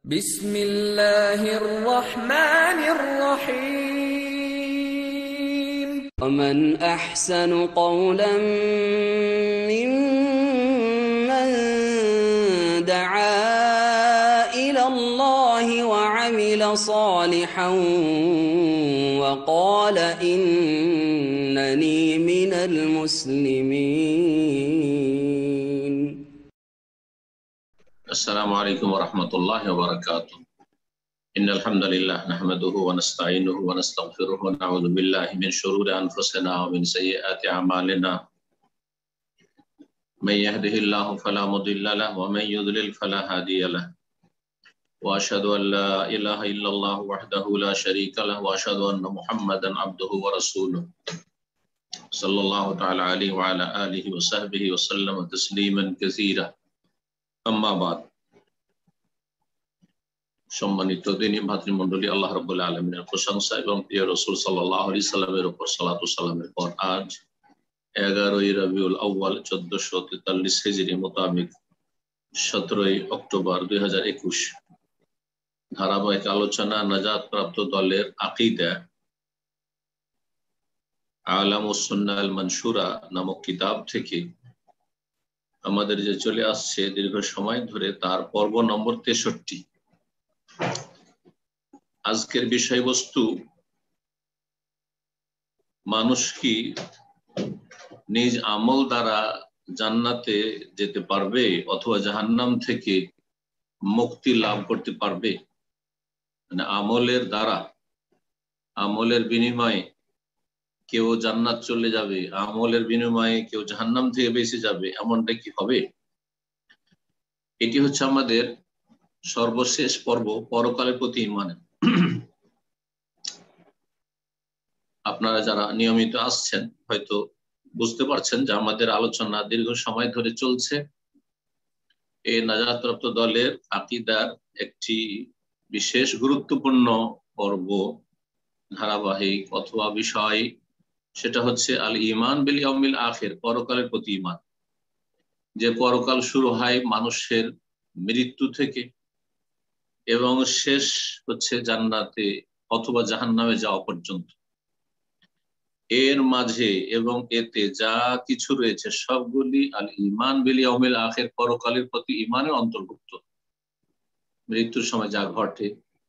بسم الله الرحمن الرحيم ومن أحسن قولا ممن دعا إلى الله وعمل صالحا وقال إنني من المسلمين. السلام عليكم ورحمة الله وبركاته. إن الحمد لله نحمده ونستعينه ونستغفره ونعوذ بالله من شرور أنفسنا ومن سيئات أعمالنا. من يهده الله فلا مضل له ومن يضلل فلا هادي له. وأشهد أن لا إله إلا الله وحده لا شريك له وأشهد أن محمدا عبده ورسوله صلى الله تعالى عليه وعلى آله وصحبه وسلم تسليما كثيرا. আম্মা বাদ। সম্মানিত দিনী ভাতৃমণ্ডলী, আল্লাহ রাব্বুল আলামিনের প্রশংসা এবং প্রিয় রাসূল সাল্লাল্লাহু আলাইহি সাল্লামের উপর সালাত ও সালামের পর আজ 11ই রবিউল আউয়াল 1443 হিজরি মোতাবেক 17ই অক্টোবর 2021 ধারাবাহিক আলোচনা নাজাত প্রাপ্ত দলের আকীদা আলামুস সুন্নাহ আল মানসুরা নামক কিতাব থেকে আমাদের যে চলে আসছে দীর্ঘ সময় ধরে, তার পর্ব নম্বর 63। আজকের বিষয়বস্তু, মানুষ কি নিজ আমল দ্বারা জান্নাতে যেতে পারবে অথবা জাহান্নাম থেকে মুক্তি লাভ করতে পারবে? মানে আমলের দ্বারা, আমলের বিনিময়ে কেউ জান্নাত চলে যাবে, আমলের বিনিময়ে কেউ জাহান্নাম থেকে বেঁচে যাবে, এমনটা কি হবে? এটি হচ্ছে আমাদের সর্বশেষ পর্ব, পরকালের প্রতি ঈমান। আপনারা যারা নিয়মিত আসছেন হয়তো বুঝতে পারছেন যে আমাদের আলোচনা দীর্ঘ সময় ধরে চলছে। এই নাজাতপ্রাপ্ত দলের আকীদার একটি বিশেষ গুরুত্বপূর্ণ পর্ব, ধারাবাহিক অথবা বিষয়, সেটা হচ্ছে আল ঈমান বিল ইয়াউমিল আখির, পরকালের প্রতি ঈমান। যে পরকাল শুরু হয় মানুষের মৃত্যু থেকে এবং শেষ হচ্ছে জান্নাতে অথবা জাহান্নামে যাওয়া পর্যন্ত। এর মাঝে এবং এতে যা কিছু রয়েছে সবগুলি আল ঈমান বিল ইয়াউমিল আখির, পরকালের প্রতি ঈমানের অন্তর্ভুক্ত। মৃত্যুর সময় যা ঘটে,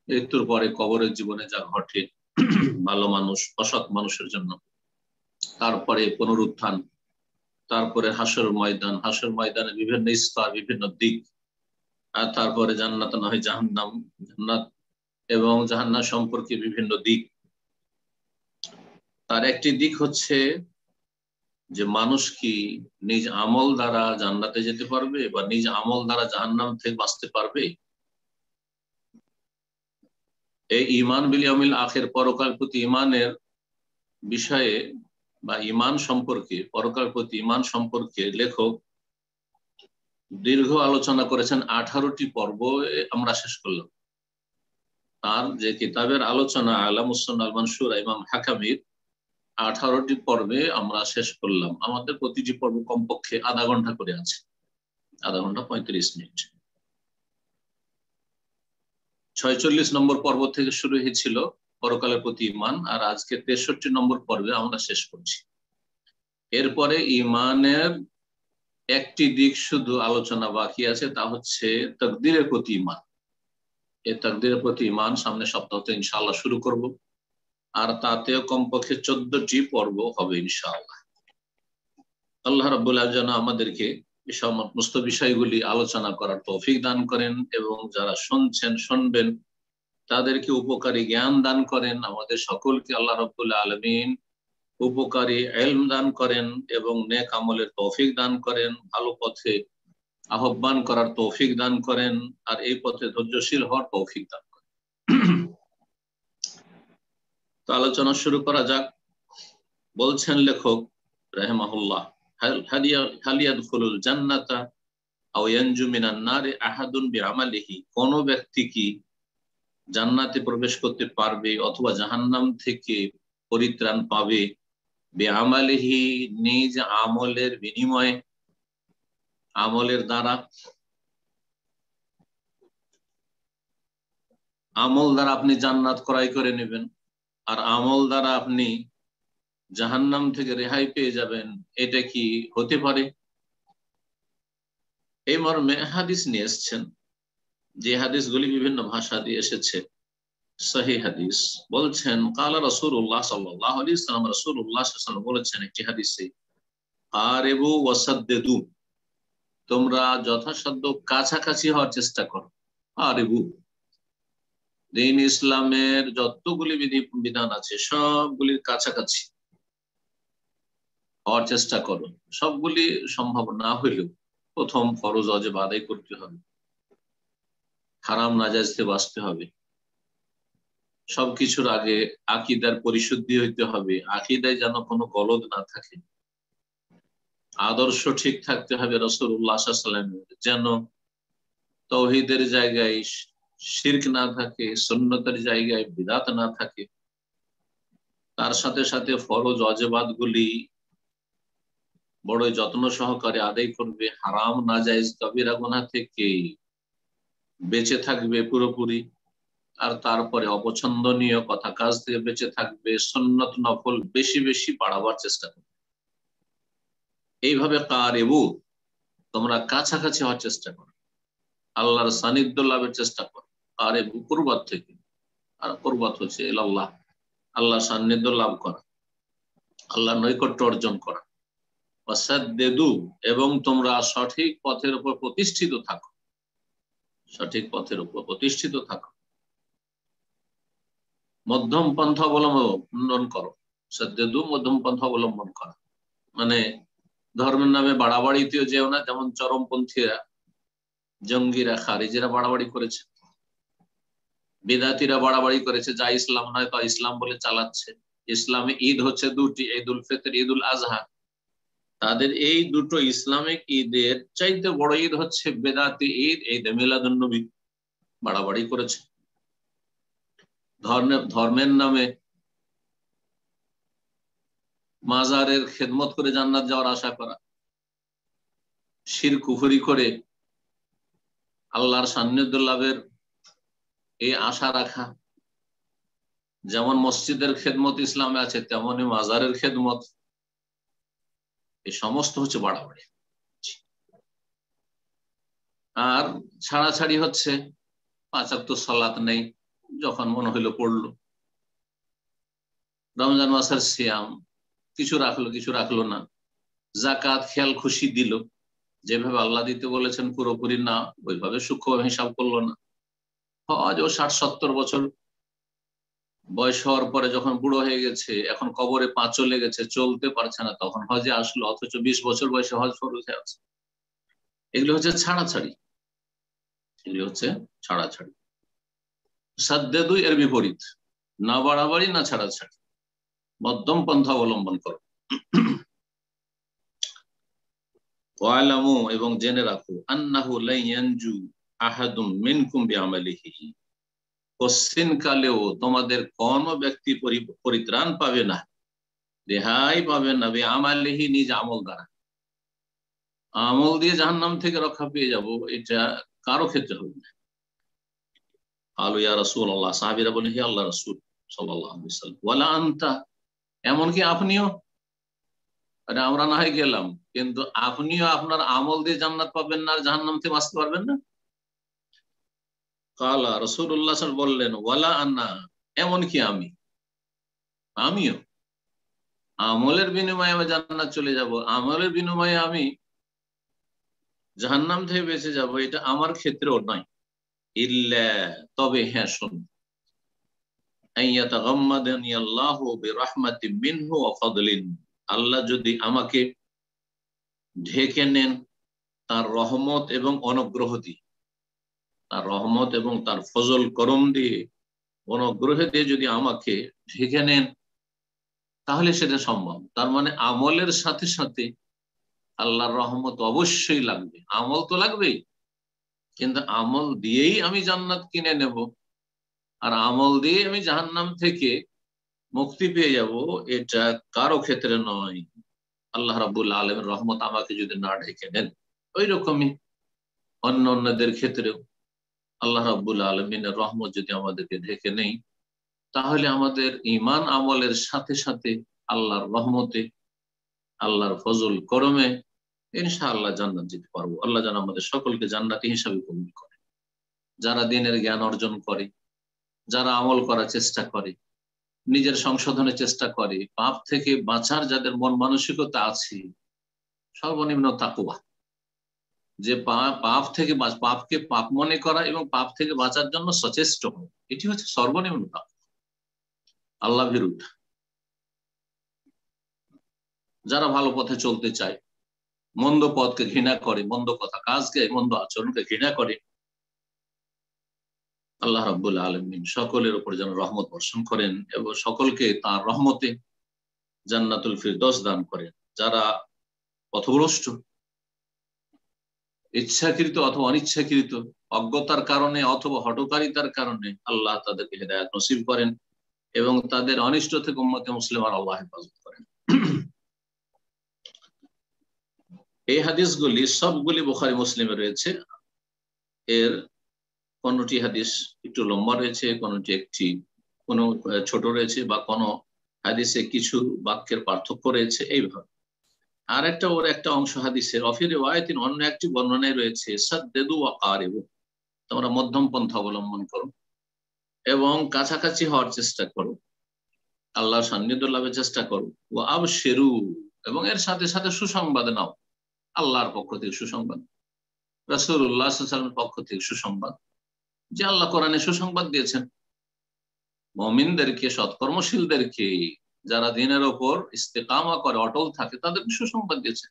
মৃত্যুর পরে কবরের জীবনে যা ঘটে ভালো মানুষ অসৎ মানুষের জন্য, তারপরে পুনরুত্থান, তারপরে হাসর ময়দান, হাসর ময়দানের বিভিন্ন স্তর, বিভিন্ন দিক, আর তারপরে জান্নাত না হয় জাহান্নাম, জান্নাত এবং জাহান্নাম সম্পর্কে বিভিন্ন দিক। তার একটি দিক হচ্ছে যে মানুষ কি নিজ আমল দ্বারা জান্নাতে যেতে পারবে বা নিজ আমল দ্বারা জাহান্নাম থেকে বাঁচতে পারবে। এই ঈমান বিল ইয়াউমিল আখির, পরকাল প্রতি ঈমানের বিষয়ে বা ঈমান সম্পর্কে, পরকাল প্রতি ঈমান সম্পর্কে লেখক দীর্ঘ আলোচনা করেছেন। 18টি পর্ব আমরা শেষ করলাম। তার যে কিতাবের আলোচনা আলামুস সুন্নাহ আল মানসুরা ইমাম হাকামীর 18টি পর্বে আমরা শেষ করলাম। আমাদের প্রতিটি পর্ব কমপক্ষে আধা ঘন্টা করে আছে, আধা ঘন্টা 35 মিনিট। 46 নম্বর পর্ব থেকে শুরু হয়েছিল পরকালের প্রতি ঈমান, আর আজকে 63 নম্বর পর্বে আমরা শেষ করছি। এরপরে ঈমানের একটি দিক শুধু আলোচনা বাকি আছে, তা হচ্ছে তাকদীরের প্রতি ঈমান। এই তাকদীরের প্রতি ঈমান সামনে সপ্তাহতে ইনশাআল্লাহ শুরু করব, আর তাতেও কমপক্ষে 14টি পর্ব হবে ইনশাআল্লাহ। আল্লাহ রাব্বুল আলামিন যেন আমাদেরকে এই সমস্ত বিষয়গুলি আলোচনা করার তৌফিক দান করেন এবং যারা শুনছেন শুনবেন তাদেরকে উপকারী জ্ঞান দান করেন। আমাদের সকলকে আল্লাহ রাব্বুল আলামিন উপকারী ইলম দান করেন এবং নেক আমলের তৌফিক দান করেন, ভালো পথে আহ্বান করার তৌফিক দান করেন, আর এই পথে ধৈর্যশীল হওয়ার তৌফিক দান করেন। তো আলোচনা শুরু করা যাক। বলছেন লেখক রাহিমাহুল্লাহ, হাল ইয়াদখুলুল জান্নাতা আও ইয়ানজু মিনান নারি আহাদুন বিআমালিহি, কোন ব্যক্তি কি জান্নাতে প্রবেশ করতে পারবে অথবা জাহান্নাম থেকে পরিত্রাণ পাবে বিআমালিহি, নিজ আমলের বিনিময়ে, আমলের দ্বারা। আমল দ্বারা আপনি জান্নাত ক্রয় করে নেবেন, আর আমল দ্বারা আপনি জাহান্নাম থেকে রেহাই পেয়ে যাবেন, এটা কি হতে পারে? এই মর্মে হাদিস নিয়ে এসছেন, যে হাদিসগুলি বিভিন্ন ভাষা দিয়ে এসেছে, সহিহ হাদিস। বলছেন কালা রাসূলুল্লাহ সাল্লাল্লাহু আলাইহি ওয়াসাল্লাম, রাসূলুল্লাহ সাল্লাল্লাহু আলাইহি ওয়াসাল্লাম বলেছেন একটি হাদিসে, কারিবু ওয়াসাদ্দিদু, তোমরা যথাসাধ্য কাছাকাছি হওয়ার চেষ্টা করো। কারিবু, দ্বীন ইসলামের যতগুলি বিধান আছে সবগুলির কাছাকাছি হওয়ার চেষ্টা করো। সবগুলি সম্ভব না হইলেও প্রথম ফরজ ওয়াজিব আদায় করতে হবে, হারাম নাজায়েজ থেকে বাঁচতে হবে। সবকিছুর আগে আকীদার পরিশুদ্ধি হইতে হবে, আকীদায় যেন কোনো গলদ না থাকে, আদর্শ ঠিক থাকতে হবে রাসূলুল্লাহ সাল্লাল্লাহু আলাইহি ওয়াসাল্লামের, যেন তাওহীদের জায়গায় শিরক না থাকে, সুন্নতের জায়গায় বিদআত না থাকে। তার সাথে সাথে ফরজ ওয়াজিবাত গুলি বড় যত্ন সহকারে আদায় করবে, হারাম নাজায়েজ কবিরা গুনাহ থেকে বেঁচে থাকবে পুরোপুরি, আর তারপরে অপছন্দনীয় কথা কাজ থেকে বেঁচে থাকবে, সুন্নত নফল বেশি বেশি বাড়াবার চেষ্টা করবে। এইভাবে কারিবু, তোমরা কাছাকাছি হওয়ার চেষ্টা করো, আল্লাহর সান্নিধ্য লাভের চেষ্টা করো। কারিবু কুরবাত থেকে, আর কুরবাত হচ্ছে ইলাল্লাহ, আল্লাহর সান্নিধ্য লাভ করা, আল্লাহর নৈকট্য অর্জন করা। ওয়াসাদ্দিদু, এবং তোমরা সঠিক পথের উপর প্রতিষ্ঠিত থাকো, সঠিক পথের উপর প্রতিষ্ঠিত থাকো, মধ্যম পন্থা অবলম্বন করো। সাদ্দিদু, মধ্যম পন্থা অবলম্বন করা মানে ধর্মের নামে বাড়াবাড়িতেও যেও না, যেমন চরমপন্থীরা, জঙ্গিরা, খারিজিরা বাড়াবাড়ি করেছে, বিদাতিরা বাড়াবাড়ি করেছে, যা ইসলাম নয় তা ইসলাম বলে চালাচ্ছে। ইসলামে ঈদ হচ্ছে দুটি, ঈদুল ফিতর, ঈদুল আজহা। তাদের এই দুটো ইসলামিক ঈদের চাইতে বড় ঈদ হচ্ছে বেদাতি ঈদ, ঈদ মিলাদুন নবী। বাড়াবাড়ি করেছে। ধর্মের নামে মাজারের খেদমত করে জান্নাত যাওয়ার আশা করা, শিরক কুফরি করে আল্লাহর সান্নিধ্য লাভের এই আশা রাখা। যেমন মসজিদের খেদমত ইসলামে আছে, তেমনি মাজারের খেদমত, এই সমস্ত হচ্ছে বাড়াবাড়ি। আর ছাড়াছাড়ি হচ্ছে 5 ওয়াক্ত সালাত নেই, যখন মনে হইলো পড়লো। রমজান মাসের সিয়াম, কিছু রাখলো কিছু রাখলো না। জাকাত খেয়াল খুশি দিল, যেভাবে আল্লাহ দিতে বলেছেন পুরোপুরি না, ওইভাবে সূক্ষ্ম হিসাব করলো না। হজ ও 60-70 বছর বয়স হওয়ার পরে যখন বুড়ো হয়ে গেছে, এখন কবরে পা চলে গেছে, চলতে পারছে না, তখন হজে আসলো, অথচ 20 বছর বয়সে হজ ফরজ হয়ে আছে। এগুলো হচ্ছে ছাড়াছাড়ি, এগুলো হচ্ছে ছাড়াছাড়ি। সাদ্দেদু এর বিপরীত, না বাড়াবাড়ি না ছাড়াছাড়ি, মধ্যম পন্থা অবলম্বন করো। ওয়ালামু, এবং জেনে রাখো, আন্নাহু লা ইয়ানজু আহাদুম মিনকুম বিআমালিহি, কোশ্চিন কালেও তোমাদের কোন ব্যক্তি পরিত্রাণ পাবে না, রেহাই পাবে না, বিআমালিহি, নিজ আমল দ্বারা। আমল দিয়ে জাহান্নাম থেকে রক্ষা পেয়ে যাব, এটা কারো ক্ষেত্রে হবে না। আলু ইয়া রাসূলুল্লাহ, সাহাবীরা বলেন, হে আল্লাহর রাসূল সাল্লাল্লাহু আলাইহি ওয়াসাল্লাম, ওয়ালা আনতা, এমনকি আপনিও। আরে আমরা না হয় গেলাম, কিন্তু আপনিও আপনার আমল দিয়ে জান্নাত পাবেন না, আর জাহান্নাম থেকে বাঁচতে পারবেন না। কালা, রাসূলুল্লাহ সাল্লাল্লাহু আলাইহি ওয়াসাল্লাম বললেন, ওয়ালা আনা, এমনকি আমিও। আমলের বিনিময়ে আমি জান্নাত চলে যাব, আমলের বিনিময়ে আমি জাহান্নাম থেকে বেঁচে যাব, এটা আমার ক্ষেত্রেও নয়। ইল্লা, তবে হ্যাঁ শুন, আইয়াতাগাম্মাদানি আল্লাহু বিরাহমাতিন মিনহু ওয়া ফাদলিন, আল্লাহ যদি আমাকে ঢেকে নেন তার রহমত এবং অনুগ্রহ দিয়ে, তার রহমত এবং তার ফজল করম দিয়ে, অনুগ্রহ দিয়ে যদি আমাকে ঢেকে নেন, তাহলে সেটা সম্ভব। তার মানে আমলের সাথে সাথে আল্লাহর রহমত অবশ্যই লাগবে। আমল তো লাগবেই, কিন্তু আমল দিয়েই আমি জান্নাত কিনে নেব, আর আমল দিয়ে আমি জাহান্নাম থেকে মুক্তি পেয়ে যাব, এটা কারো ক্ষেত্রে নয়। আল্লাহ রাব্বুল আলামিনের রহমত আমাকে যদি না ঢেকে নেন, ওই রকমই অন্যদের ক্ষেত্রেও আল্লাহ রাব্বুল আলামিনের রহমত যদি আমাদেরকে ঢেকে নেই, তাহলে আমাদের ঈমান আমলের সাথে সাথে আল্লাহর রহমতে, আল্লাহর ফজল করমে ইনশাআল্লাহ জান্নাত যেতে পারবো। আল্লাহ যেন আমাদের সকলকে জান্নাতি হিসাবে কবুল করে। যারা দ্বীনের জ্ঞান অর্জন করে, যারা আমল করার চেষ্টা করে, নিজের সংশোধনের চেষ্টা করে, পাপ থেকে বাঁচার যাদের মন মানসিকতা আছে, সর্বনিম্ন তাকওয়া, যে পাপ থেকে পাপকে পাপ মনে করা এবং পাপ থেকে বাঁচার জন্য সচেষ্ট হওয়া, এটি হচ্ছে সর্বনিম্ন তাকওয়া, আল্লাহ ভীরুতা। যারা ভালো পথে চলতে চায়, মন্দ পথকে ঘৃণা করে, মন্দ কথা কাজকে, মন্দ আচরণকে ঘৃণা করে, আল্লাহ রাব্বুল আলামিন সকলের উপর যেন রহমত বর্ষণ করেন এবং সকলকে তার রহমতে জান্নাতুল ফিরদৌস দান করেন। যারা পথভ্রষ্ট, ইচ্ছাকৃত অথবা অনিচ্ছাকৃত, অজ্ঞতার কারণে অথবা হঠকারিতার কারণে, আল্লাহ তাদেরকে হেদায়েত নসিব করেন এবং তাদের অনিষ্ট থেকে উম্মতে মুসলিমার আল্লাহ হেফাজত করেন। এই হাদিসগুলি সবগুলি বুখারী মুসলিমে রয়েছে। এর কোনটি হাদিস একটু লম্বা রয়েছে, কোনটি কোনো ছোট রয়েছে, বা কোনো হাদিসে কিছু বাক্যের পার্থক্য রয়েছে, এইভাবে। আর একটা অংশ হাদিসের অফি রিওয়ায়াতিন, অন্য একটি বর্ণনায় রয়েছে সাদ্দেদু ওয়া কারিবু, তোমরা মধ্যম পন্থা অবলম্বন করো এবং কাছাকাছি হওয়ার চেষ্টা করো, আল্লাহর সান্নিধ্য লাভের চেষ্টা করো। ওয়া আবশিরু, এবং এর সাথে সাথে সুসংবাদ নাও, আল্লাহর পক্ষ থেকে সুসংবাদ, রাসূলুল্লাহ সাল্লাল্লাহু আলাইহি ওয়াসাল্লামের পক্ষ থেকে সুসংবাদ, যে আল্লাহ কোরআনে সুসংবাদ দিয়েছেন মুমিনদেরকে, সৎকর্মশীলদেরকে, যারা দ্বীনের ওপর ইস্তেকামা করে, অটল থাকে, তাদেরকে সুসংবাদ দিয়েছেন।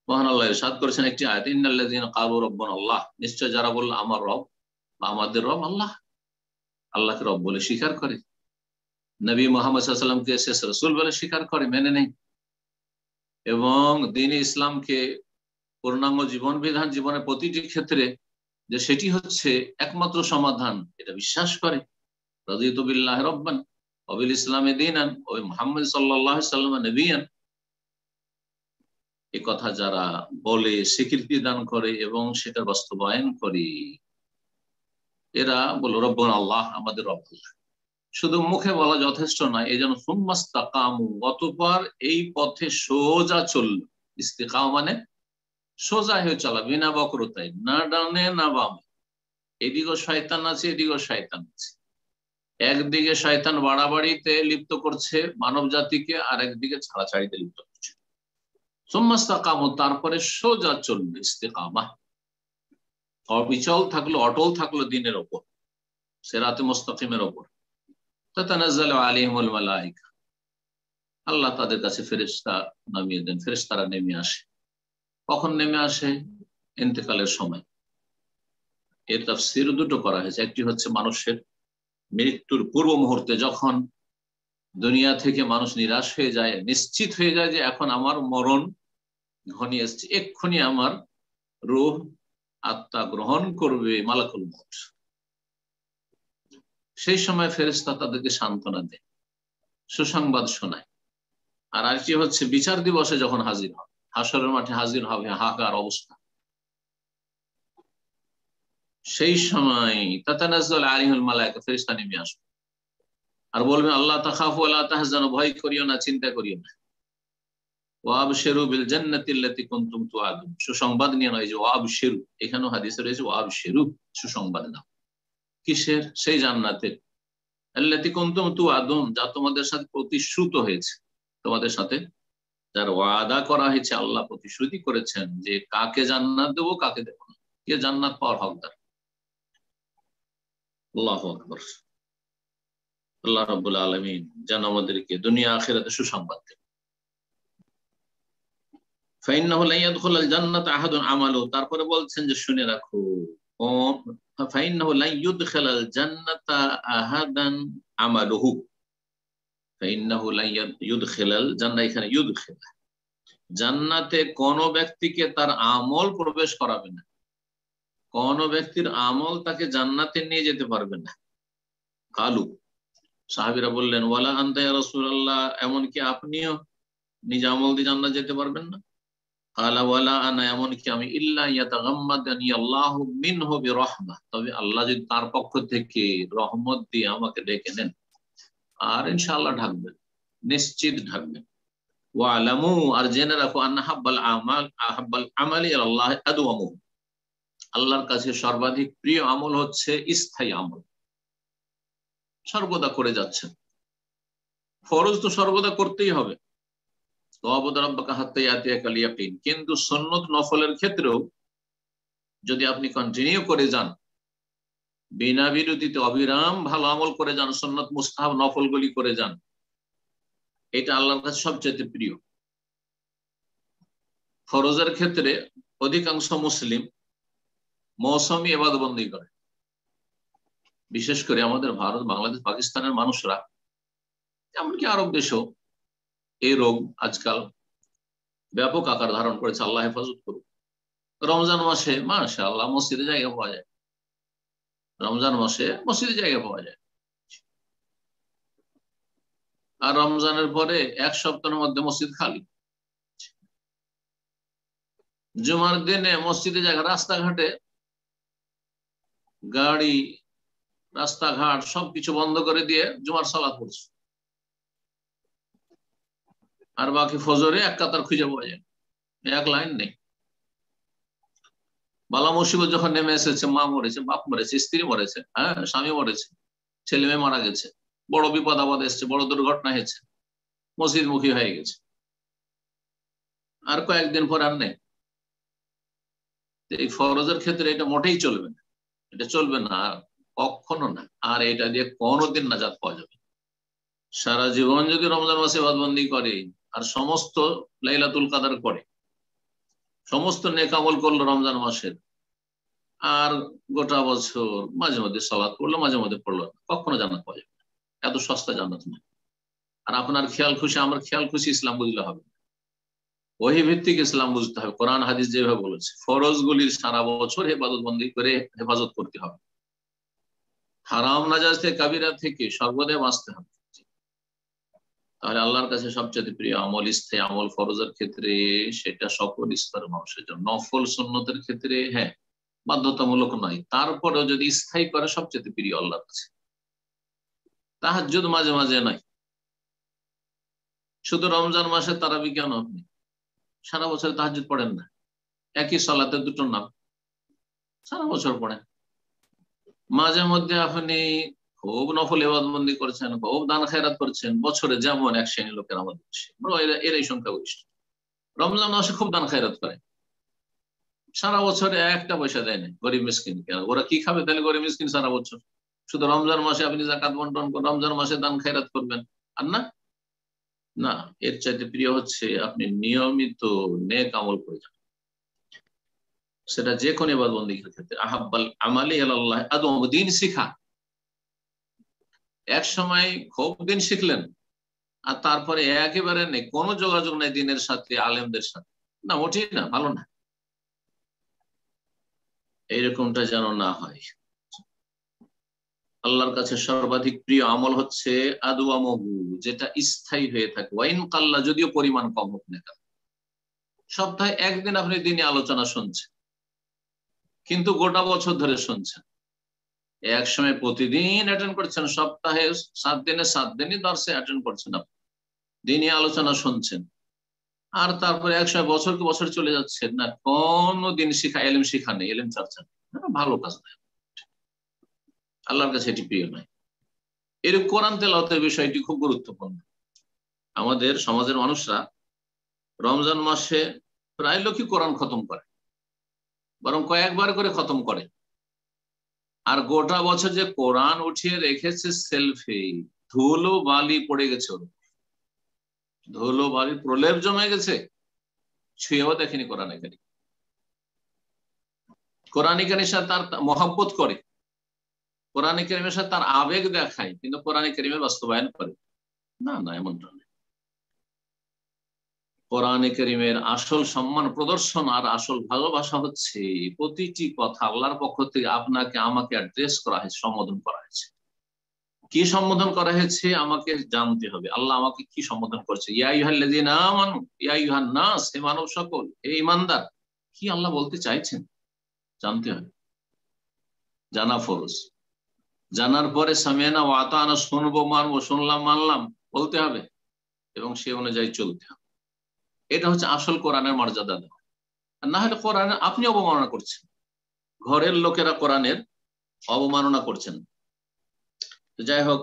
মহান আল্লাহ ইরশাদ করেছেন একটি আয়াতে, ইন্নাল্লাযীনা ক্বালু রাব্বুনা আল্লাহ, নিশ্চয় যারা বলল আমার রব বা আমাদের রব আল্লাহ, আল্লাহকে রব বলে স্বীকার করে, নবী মুহাম্মদ সাল্লাল্লাহু আলাইহি ওয়াসাল্লামকে শেষ রাসূল বলে স্বীকার করে, মেনে নেয়, এবং দ্বীন ইসলামকে পূর্ণাঙ্গ জীবন বিধান, জীবনের প্রতিটি ক্ষেত্রে যে সেটি হচ্ছে একমাত্র সমাধান, এটা বিশ্বাস করে। রাদিতু বিল্লাহি রাব্বান ওয়া বিল ইসলামি দীনান ওয়া মুহাম্মদ সাল্লাল্লাহু আলাইহি ওয়াসাল্লাম নবিয়ান, এই কথা যারা বলে, স্বীকৃতি দান করে এবং সেটা বাস্তবায়ন করে, এরা বলো রব্বুনা আল্লাহ, আমাদের রব আল্লাহ। শুধু মুখে বলা যথেষ্ট নয়, এই জন্য সুম্মাস্তাকামু, অতঃপর এই পথে সোজা চলল। ইস্তিকাম মানে সোজা হয়ে চলা, বিনা বক্রতায়, না ডানে না বামে, এদিকেও শয়তান আছে, এদিকেও শয়তান আছে। একদিকে শয়তান বাড়াবাড়িতে লিপ্ত করছে মানব জাতিকে, আর একদিকে ছাড়াছাড়িতে লিপ্ত করছে। সুম্মাস্তাকামু, তারপরে সোজা চলবে, ইস্তিকামা, অবিচল থাকলো, অটল থাকলো দ্বীনের ওপর, সিরাতে মুস্তাকিমের ওপর। তাতানাজ্জালু আলাইহিমুল মালায়েকা, আল্লাহ তাদের কাছে ফেরেশতা নামিয়ে দেন, ফেরেশতারা নেমে আসে। কখন নেমে আসে? ইন্তেকালের সময়। এর তাফসীর দুটো করা হয়েছে, একটি হচ্ছে মানুষের মৃত্যুর পূর্ব মুহূর্তে, যখন দুনিয়া থেকে মানুষ নিরাশ হয়ে যায়, নিশ্চিত হয়ে যায় যে এখন আমার মরণ ঘনিয়ে এসেছে, এক্ষুনি আমার রূহ, আত্মা গ্রহণ করবে মালাকুল মউত। সেই সময় ফেরেশতা তাদেরকে সান্ত্বনা দেয়, সুসংবাদ শোনায়। আর আরেকটি হচ্ছে বিচার দিবসে যখন হাজির হবে, হাশরের মাঠে হাজির হবে, হাহাকার অবস্থা, সেই সময় তাতানাজ্জালু আলাইহিল মালায়েকা, ফেরেশতা নেমে আসবে আর বলবেন আল্লাহ তাখাফু ওয়া লা তাহজানু, ভয় করিও না, চিন্তা করিও না। ওয়া আবশিরু বিল জান্নাতি আল্লাতী কুনতুম তুআদুন, সুসংবাদ নিয়ে নয়, যে ওয়া আবশিরু, এখানেও হাদিসে রয়েছে ওয়া আবশিরু, সুসংবাদ দাও। কিসের? সেই জান্নাতের, আল্লাতী কুনতুম তুআদুন, যা তোমাদের সাথে প্রতিশ্রুত হয়েছে, তোমাদের সাথে যার ওয়াদা করা হয়েছে, আল্লাহ প্রতিশ্রুতি করেছেন যে কাকে জান্নাত দেবো, কাকে দেবো না, কে জান্নাত পাওয়ার হকদার। আল্লাহু আকবার। আল্লাহ রাব্বুল আলামিন যেন আমাদেরকে দুনিয়া আখিরাতে সুসংবাদ দেন। ফাইন্নাহু লা ইয়াদখুলুল জান্নাতা আহাদুন আমালু, তারপরে বলছেন যে শুনে রাখো, ফাইন্নাহু লা ইউদখিলুল জান্নাতা আহাদান আমালুহু, ফাইন্নাহু লা ইউদখিলুল জান্নাহ, এখানে ইউদখিল, জান্নাতে কোন ব্যক্তিকে তার আমল প্রবেশ করাবে না, কোন ব্যক্তির আমল তাকে জান্নাতে নিয়ে যেতে পারবে না। কালু, সাহাবীরা বললেন ওয়ালা আনতা ইয়া রাসূলুল্লাহ, এমনকি আপনিও নিজ আমল দিয়ে জান্নাত যেতে পারবেন না? আলা ওয়ালা আনা, এমনকি আমি ইল্লা ইয়াতাগাম্মাদানি আল্লাহু মিনহু বিরহমাহ, তবে আল্লাহ যদি তার পক্ষ থেকে রহমত দিয়ে আমাকে ডেকে নেন, আর ইনশাআল্লাহ ঢাকবেন, নিশ্চিত ঢাকবেন। ওয়ালামু, আর জেনে রাখো, আন্না হাব্বাল আমালি ইলাল্লাহি আদওয়ামুহু, আল্লাহর কাছে সর্বাধিক প্রিয় আমল হচ্ছে স্থায়ী আমল, সর্বদা করে যাচ্ছেন। ফরজ তো সর্বদা করতেই হবে, কিন্তু সুন্নত নফলের ক্ষেত্রেও যদি আপনি কন্টিনিউ করে যান, বিনা বিরতিতে অবিরাম ভালো আমল করে যান, সুন্নত মুস্তাহাব নফলগুলি করে যান, এটা আল্লাহর কাছে সবচেয়ে প্রিয়। ফরজের ক্ষেত্রে অধিকাংশ মুসলিম মৌসুমী ইবাদতবন্দি করে, বিশেষ করে আমাদের ভারত, বাংলাদেশ, পাকিস্তানের মানুষরা, এমনকি আরব দেশেও এই রোগ আজকাল ব্যাপক আকার ধারণ করেছে, আল্লাহ হেফাজত করুক। রমজান মাসে মাশাআল্লাহ মসজিদে জায়গা পাওয়া যায়, রমজান মাসে মসজিদে জায়গা পাওয়া যায়, আর রমজানের পরে এক সপ্তাহের মধ্যে মসজিদ খালি। জুমার দিনে মসজিদে জায়গা, রাস্তাঘাটে গাড়ি, রাস্তাঘাট সবকিছু বন্ধ করে দিয়ে জুমার সালাত পড়ছে, আর বাকি ফজরে এক কাতার খুঁজে পাওয়া যায়, এক লাইন নেই। বালা মুসিবত যখন নেমে এসেছে, মা মরেছে, বাপ মরেছে, স্ত্রী মরেছে, হ্যাঁ স্বামী মরেছে, ছেলে মেয়ে মারা গেছে, বড় বিপদ আপদ এসছে, বড় দুর্ঘটনা হয়েছে, মসজিদ মুখী হয়ে গেছে, আর কয়েকদিন পর আর নেই। এই ফরজের ক্ষেত্রে এটা মোটেই চলবে না, এটা চলবে না, কখনো না। আর এটা দিয়ে কোনোদিন নাজাত পাওয়া যাবে। সারা জীবন যদি রমজান মাসে ইবাদতবন্দি করে, আর সমস্ত লাইলাতুল কদর করে, সমস্ত নেক আমল করলো রমজান মাসের, আর গোটা বছর মাঝে মধ্যে সালাত পড়লো, মাঝে মধ্যে পড়লো না, কখনো জান্নাত পাওয়া যাবে না। এত সস্তা জান্নাত না। আর আপনার খেয়াল খুশি, আমার খেয়াল খুশি ইসলাম বুঝলে হবে, ওহী ভিত্তিক ইসলাম বুঝতে হবে। কোরআন হাদিস যেভাবে বলেছে, ফরজ গুলির সারা বছর ইবাদতবন্দি করে হেফাজত করতে হবে, হারাম নাজায়েজ থেকে, কাবিরা থেকে সর্বদাই বাঁচতে হবে। তাহলে আল্লাহর কাছে সবচেয়ে প্রিয় আমল স্থায়ী আমল ফরজের ক্ষেত্রে, সেটা সকল স্তরের মানুষের জন্য। নফল সুন্নতের ক্ষেত্রে হ্যাঁ বাধ্যতামূলক নয়, তারপরেও যদি স্থায়ী করে সবচেয়ে প্রিয় আল্লাহর কাছে। তাহাজ্জুদ মাঝে মাঝে নয়, শুধু রমজান মাসে তারাবি কেন আপনি সারা বছর তাহাজ্জুদ পড়েন না? একই সালাতে দুটো নাম সারা বছর পড়েন। মাঝে মধ্যে আপনি খুব নফল ইবাদতবন্দি করছেন, খুব দান খায়রাত করছেন, বছরে যেমন এক শ্রেণীর লোকের আমাদের দেশে এরাই সংখ্যা গরিষ্ঠ, রমজান মাসে খুব দান খায়রাত করে, সারা বছরে একটা পয়সা দেয় না গরিব মিসকিন। কেন? ওরা কি খাবে তাহলে গরিব মিসকিন সারা বছর? শুধু রমজান মাসে আপনি যাকাত বন্টন করবেন, রমজান মাসে দান খায়রাত করবেন, আর না না, এর চাইতে প্রিয় হচ্ছে আপনি নিয়মিত নেক আমল করে যান, সেটা যে কোনো ইবাদতবন্দির ক্ষেত্রে। আহাব্বাল আমালি ইলাল্লাহ আদওয়ামু, দিন শিখা। এক সময় খুব দিন শিখলেন, আর তারপরে একেবারে নেই, কোনো যোগাযোগ নেই দিনের সাথে, আলেমদের সাথে, না ওঠেই না, ভালো না। এইরকমটা যেন না হয়। আল্লাহর কাছে সর্বাধিক প্রিয় আমল হচ্ছে আদওয়ামুহু, যেটা স্থায়ী হয়ে থাকে। ওয়াইন কাল্লা, যদিও পরিমাণ কম হোক না কেন। সপ্তাহে একদিন আপনি দিনে আলোচনা শুনছেন, কিন্তু গোটা বছর ধরে শুনছেন। এক সময় প্রতিদিন অ্যাটেন্ড করছেন, সপ্তাহে 7 দিনে 7 দিনই দর্শে অ্যাটেন্ড করছেন, আপনি দিনই আলোচনা শুনছেন, আর তারপরে এক সময় বছরকে বছর চলে যাচ্ছে না, কোনো দিন এলেম শিখা নেই, এলেম চর্চা নেই, ভালো কাজ নেই, আল্লাহর কাছে এটি প্রিয় নয়। এরকম কোরআন তেলাওয়াতের বিষয়টি খুব গুরুত্বপূর্ণ। আমাদের সমাজের মানুষরা রমজান মাসে প্রায় লোকই কোরআন খতম করে, বরং কয়েকবার করে খতম করে, আর গোটা বছর যে কোরআন উঠিয়ে রেখেছে সেলফি, ধুলো বালি পড়ে গেছে, ধুলো বালি প্রলেপ জমে গেছে, ছুঁয়েও দেখেনি কোরআন কারীম। কোরআন কারীমের সাথে তার মহব্বত করে, কোরআন কারীমের সাথে তার আবেগ দেখায়, কিন্তু কোরআন কারীমের বাস্তবায়ন করে না, না এমনটা নয়। কোরআন কারীমের আসল সম্মান প্রদর্শন আর আসল ভালোবাসা হচ্ছে প্রতিটি কথা আল্লাহর পক্ষ থেকে আপনাকে আমাকে অ্যাড্রেস করা হয়েছে, সম্বোধন করা হয়েছে। কি সম্বোধন করা হয়েছে আমাকে জানতে হবে। আল্লাহ আমাকে কি সম্বোধন করছে, ইয়া আইয়ুহাল্লাযীনা আমানু, ইয়া আইয়ুহান নাস, হে মানব সকল, হে ঈমানদার, কি আল্লাহ বলতে চাইছেন জানতে হবে, জানা ফরজ। জানার পরে সামিআনা ওয়া আতানা, শুনবো মানবো, শুনলাম মানলাম বলতে হবে এবং সে অনুযায়ী চলতে হবে। এটা হচ্ছে আসল কোরআনের মর্যাদা দেওয়া। আর না হলে কোরআনের আপনি অবমাননা করছেন, ঘরের লোকেরা কোরআনের অবমাননা করছেন। যাই হোক,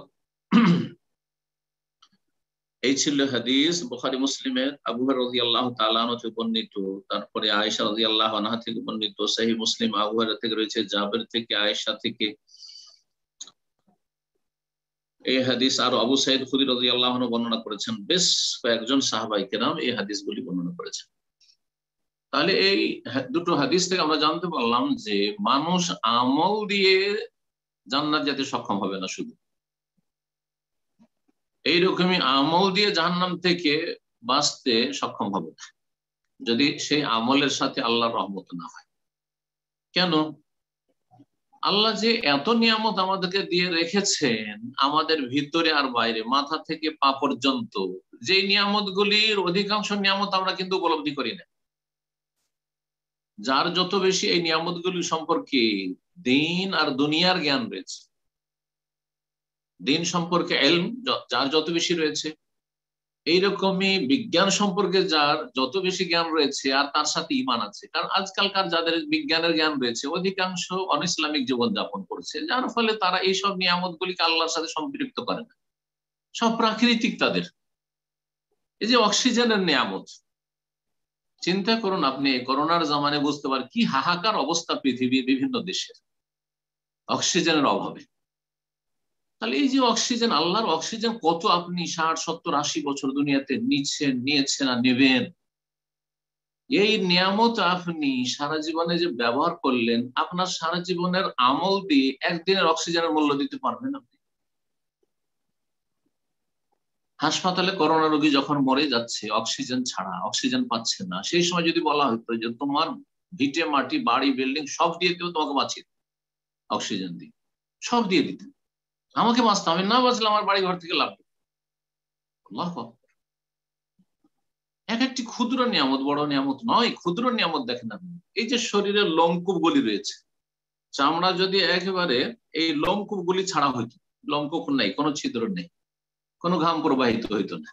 এই ছিল হাদিস বুখারী মুসলিমের আবু হুরায়রা রাদিয়াল্লাহু তাআলা আনহু থেকে বর্ণিত, তারপরে আয়েশা রাদিয়াল্লাহু আনহা থেকে বর্ণিত, সহিহ মুসলিম আবু হুরায়রা থেকে রয়েছে, জাবের থেকে, আয়েশা থেকে এই হাদিস। আর আবু সাঈদ খুদরী রাদিয়াল্লাহু আনহু বর্ণনা করেছেন, বেশ কয়েকজন সাহাবায়ে কেরাম এই হাদিসগুলি বর্ণনা করেছেন। তাহলে এই দুটো হাদিস থেকে আমরা জানতে পারলাম যে মানুষ আমল দিয়ে জান্নাত যেতে সক্ষম হবে না, শুধু এইরকমই আমল দিয়ে জাহান্নাম থেকে বাঁচতে সক্ষম হবে না যদি সেই আমলের সাথে আল্লাহর রহমত না হয়। কেন? আল্লাহ যে এত নিয়ামত আমাদেরকে দিয়ে রেখেছেন আমাদের ভিতরে আর বাইরে, মাথা থেকে পা পর্যন্ত, যে নিয়ামতগুলির অধিকাংশ নিয়ামত আমরা কিন্তু উপলব্ধি করি না। যার যত বেশি এই নিয়ামতগুলি সম্পর্কে দিন আর দুনিয়ার জ্ঞান রয়েছে, দিন সম্পর্কে ইলম যার যত বেশি রয়েছে, এইরকমই বিজ্ঞান সম্পর্কে যার যত বেশি জ্ঞান রয়েছে আর তার সাথে ঈমান আছে। কারণ আজকালকার যাদের বিজ্ঞানের জ্ঞান রয়েছে অধিকাংশ অনইসলামিক জীবন যাপন করছে, যার ফলে তারা এইসব নিয়ামতগুলিকে আল্লাহর সাথে সম্পৃক্ত করে না, সব প্রাকৃতিক তাদের। এই যে অক্সিজেনের নিয়ামত, চিন্তা করুন আপনি করোনার জামানে বুঝতে পারেন কি হাহাকার অবস্থা পৃথিবীর বিভিন্ন দেশের অক্সিজেনের অভাবে। তাহলে এই যে অক্সিজেন, আল্লাহর অক্সিজেন কত আপনি 60, 70, 80 বছর দুনিয়াতে নিয়েছেন আর নেবেন, এই নিয়ামত আপনি সারা জীবনে যে ব্যবহার করলেন, আপনার সারা জীবনের আমল দিয়ে একদিনের অক্সিজেনের মূল্য দিতে পারবেন আপনি? হাসপাতালে করোনা রোগী যখন মরে যাচ্ছে অক্সিজেন ছাড়া, অক্সিজেন পাচ্ছে না, সেই সময় যদি বলা হতো যে তোমার ভিটে মাটি বাড়ি বিল্ডিং সব দিয়ে দিও, তোমাকে বাঁচিয়ে অক্সিজেন দিয়ে সব দিয়ে দিতে, আমাকে বাঁচতে, আমি না বাঁচলে আমার বাড়ি ঘর থেকে লাভ। আল্লাহু আকবার। এক একটি ক্ষুদ্র নিয়ামত, বড় নিয়ামত নয়, ক্ষুদ্র নিয়ামত দেখেন আপনি। এই যে শরীরের লোমকূপ গুলি রয়েছে, চামড়া যদি একেবারে এই লোমকূপ গুলি ছাড়া হইতো, লোমকূপ নেই, কোনো ছিদ্র নেই, কোনো ঘাম প্রবাহিত হইতো না,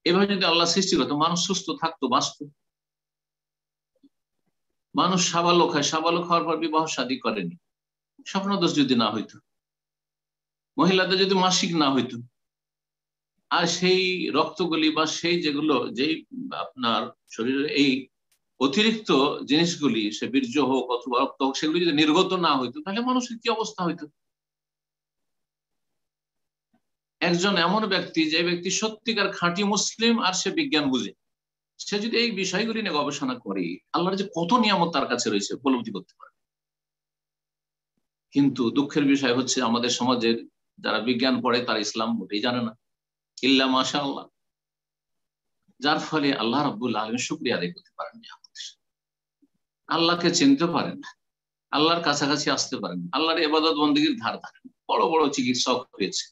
এভাবে যদি আল্লাহ সৃষ্টি করতো, মানুষ সুস্থ থাকতো, বাঁচত। মানুষ সাবালক হয়, সাবালক হওয়ার পর বিবাহ শাদী করেনি, স্বপ্নদোষ যদি না হইতো, মহিলাদের যদি মাসিক না হইতো, আর সেই রক্তগুলি বা সেই যেগুলো, যেই আপনার শরীরের এই অতিরিক্ত জিনিসগুলি, সে বীর্য হোক অথবা রক্ত হোক, সেগুলি যদি নির্গত না হইতো, তাহলে মানুষের কি অবস্থা হইতো? একজন এমন ব্যক্তি, যে ব্যক্তি সত্যিকার খাঁটি মুসলিম আর সে বিজ্ঞান বুঝে, সে যদি এই বিষয়গুলি নিয়ে গবেষণা করে, আল্লাহর যে কত নিয়ামত তার কাছে রয়েছে উপলব্ধি করতে পারে। কিন্তু দুঃখের বিষয় হচ্ছে আমাদের সমাজের যারা বিজ্ঞান পড়ে তারা ইসলাম মোটেই জানে না, ইল্লা মাশাআল্লাহ, যার ফলে আল্লাহ রাব্বুল আলামিন শুকরিয়া আদায় করতে পারেন না, আল্লাহকে চিনতে পারেন না, আল্লাহর কাছাকাছি আসতে পারেন না, আল্লাহর ইবাদত বন্দেগীর ধার ধারেন। বড় বড় চিকিৎসক হয়েছে,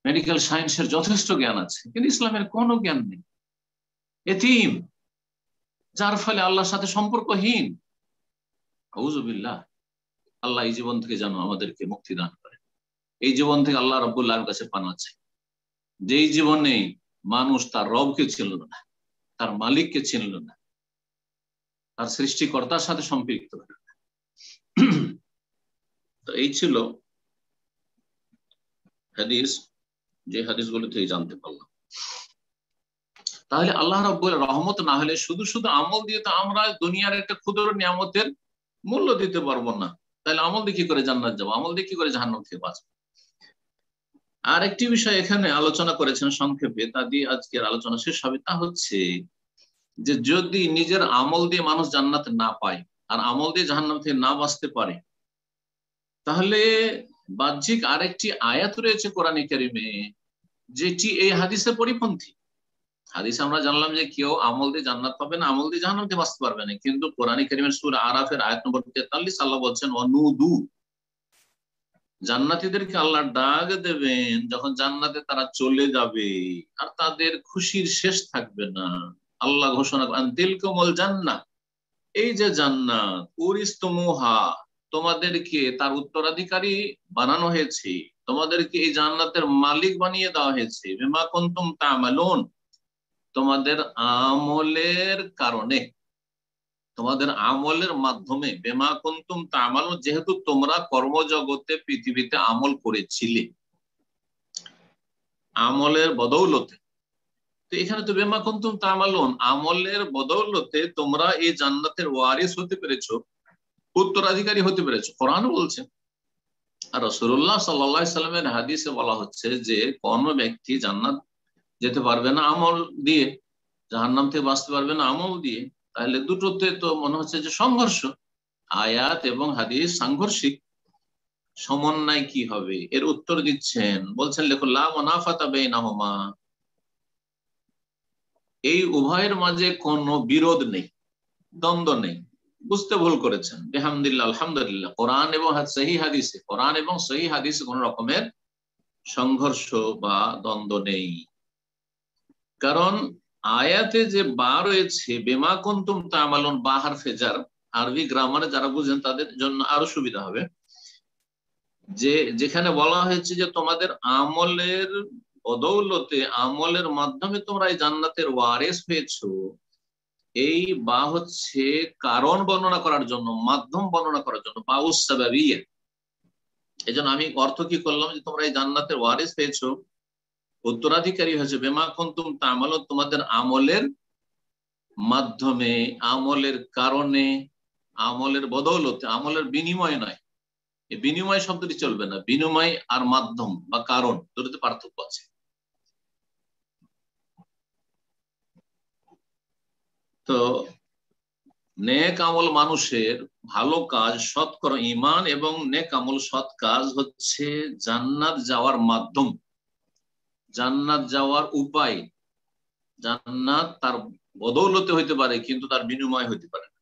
মেডিকেল সায়েন্সের যথেষ্ট জ্ঞান আছে, কিন্তু ইসলামের কোনো জ্ঞান নেই, এতিম, যার ফলে আল্লাহর সাথে সম্পর্কহীন। আউযুবিল্লাহ। আল্লাহ এই জীবন থেকে যেন আমাদেরকে মুক্তি দান করে, এই জীবন থেকে আল্লাহ রাব্বুল আলামিনের কাছে পানা চাই, যেই জীবনে মানুষ তার রবকে চিনল না, তার মালিককে চিনল না, তার সৃষ্টিকর্তার সাথে সম্পৃক্ত হল না। তো এই ছিল হাদিস, যে হাদিসগুলো থেকে জানতে পারলাম। তাহলে আল্লাহ রাব্বুল রহমত না হলে শুধু শুধু আমল দিয়ে তো আমরা দুনিয়ার একটা ক্ষুদ্র নিয়ামতের মূল্য দিতে পারবো না। তাহলে আমল দিয়ে কি করে জান্নাত যাবো, আমল দিয়ে কি করে জাহান্নাম থেকে বাঁচবো? আর একটি বিষয় এখানে আলোচনা করেছেন সংক্ষেপে, তা দিয়ে আজকের আলোচনা শেষ হবে। তা হচ্ছে যে যদি নিজের আমল দিয়ে মানুষ জান্নাত না পায় আর আমল দিয়ে জাহান্নাম থেকে না বাঁচতে পারে, তাহলে বাহ্যিক আরেকটি আয়াত রয়েছে কোরআনে কারিমে, যেটি এই হাদিসের পরিপন্থী। হাদিসে আমরা জানলাম যে কেউ আমল দিয়ে জান্নাত পাবে না, আমল দিয়ে জাহান্নাম থেকে বাঁচতে পারবে না, কিন্তু কোরআনে কারিমের সূরা আরাফের আয়াত নম্বর 43 আল্লাহ বলছেন অনুদু, জান্নাতীদেরকে আল্লাহ ডাক দেবেন যখন জান্নাতে তারা চলে যাবে, আর তাদের খুশির শেষ থাকবে না। আল্লাহ ঘোষণা করেন তিলকুমুল জান্নাহ, এই যে জান্নাত, উরিস্তুমুহা, তোমাদেরকে তার উত্তরাধিকারী বানানো হয়েছে, তোমাদেরকে এই জান্নাতের মালিক বানিয়ে দেওয়া হয়েছে বিমা কুনতুম তা'মালুন, তোমাদের আমলের কারণে, তোমাদের আমলের মাধ্যমে। বিমা কুনতুম তা'মালুন, যেহেতু তোমরা কর্মজগতে পৃথিবীতে আমল করেছিলে, আমলের বদৌলতে। তো এখানে তো বিমা কুনতুম তা'মালুন, আমলের বদৌলতে তোমরা এই জান্নাতের ওয়ারিস হতে পেরেছো, উত্তরাধিকারী হতে পেরেছো, কোরআন বলছে। আর রাসূলুল্লাহ সাল্লাল্লাহু আলাইহি সাল্লামের হাদিসে বলা হচ্ছে যে কোন ব্যক্তি জান্নাত যেতে পারবে না আমল দিয়ে, জাহান্নাম থেকে বাঁচতে পারবে না আমল দিয়ে, তাহলে দুটোতে তো মনে হচ্ছে যে সংঘর্ষ। আয়াত এবং হাদিস সাংঘর্ষিক, সমন্বয় কি হবে? এর উত্তর দিচ্ছেন, বলছেন লেখো লা মুনাফাতা বাইনাহুমা, এই উভয়ের মাঝে কোনো বিরোধ নেই, দ্বন্দ্ব নেই। বুঝতে ভুল করেছেন। বিহামদিল্লাহ, আলহামদুলিল্লাহ, কোরআন এবং সহিহ হাদিসে, কোরআন এবং সহিহ হাদিসে কোন রকমের সংঘর্ষ বা দ্বন্দ্ব নেই। কারণ আয়াতে যে বা রয়েছে বিমা কুনতুম তা'মালুন, বা হারফে জার, আরবি গ্রামারে যারা বুঝেন তাদের জন্য আরো সুবিধা হবে, যে যেখানে বলা হয়েছে যে তোমাদের আমলের বদৌলতে, আমলের মাধ্যমে তোমরা এই জান্নাতের ওয়ারিস হয়েছো, এই বা হচ্ছে কারণ বর্ণনা করার জন্য, মাধ্যম বর্ণনা করার জন্য, বা উসসাবাবিয়্যা। এই জন্য আমি অর্থ কি করলাম, যে তোমরা এই জান্নাতের ওয়ারিস পেয়েছো, উত্তরাধিকারী হয়েছে বিমা কুনতুম তা'মালুন, তোমাদের আমলের মাধ্যমে, আমলের কারণে, আমলের বদৌলতে, আমলের বিনিময় নয়। এই বিনিময় শব্দটি চলবে না, বিনিময় আর মাধ্যম বা কারণ দুটোতে পার্থক্য আছে। তো নেক আমল, মানুষের ভালো কাজ, সৎকর্ম, ঈমান এবং নেক আমল, সৎ কাজ হচ্ছে জান্নাত যাওয়ার মাধ্যম, জান্নাত যাওয়ার উপায়। জান্নাত তার বদৌলতে হইতে পারে, কিন্তু তার বিনিময় হইতে পারে না।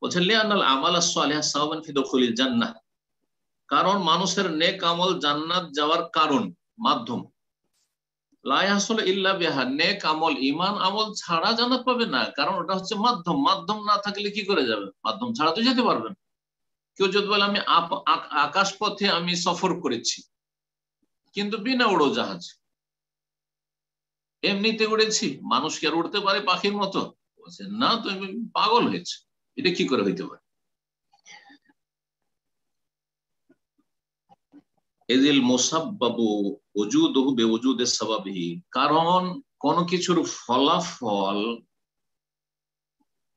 বলছেন লিআন্নাল আমালা সালিহা সাবাবান ফি দুখুলিল জান্নাহ, কারণ মানুষের নেক আমল জান্নাত যাওয়ার কারণ, মাধ্যম। লা ইয়াহসুলু ইল্লা বিহা, নেক আমল, ঈমান আমল ছাড়া জান্নাত পাবে না, কারণ ওটা হচ্ছে মাধ্যম। মাধ্যম না থাকলে কি করে যাবে? মাধ্যম ছাড়া তো যেতে পারবেন। কেউ যদি বলে আমি আকাশ পথে আমি সফর করেছি, কিন্তু বিনা উড়োজাহাজ, এমনিতে উড়েছি, মানুষ কি আর উড়তে পারে পাখির মতো? বলছে না, তুমি পাগল হয়েছে, এটা কি করে হইতে পারে? এজিল মুসাব্বাবু ওজুদুহু বিওজুদিস সাবাবিহি, কারণ কোন কিছুর ফলাফল,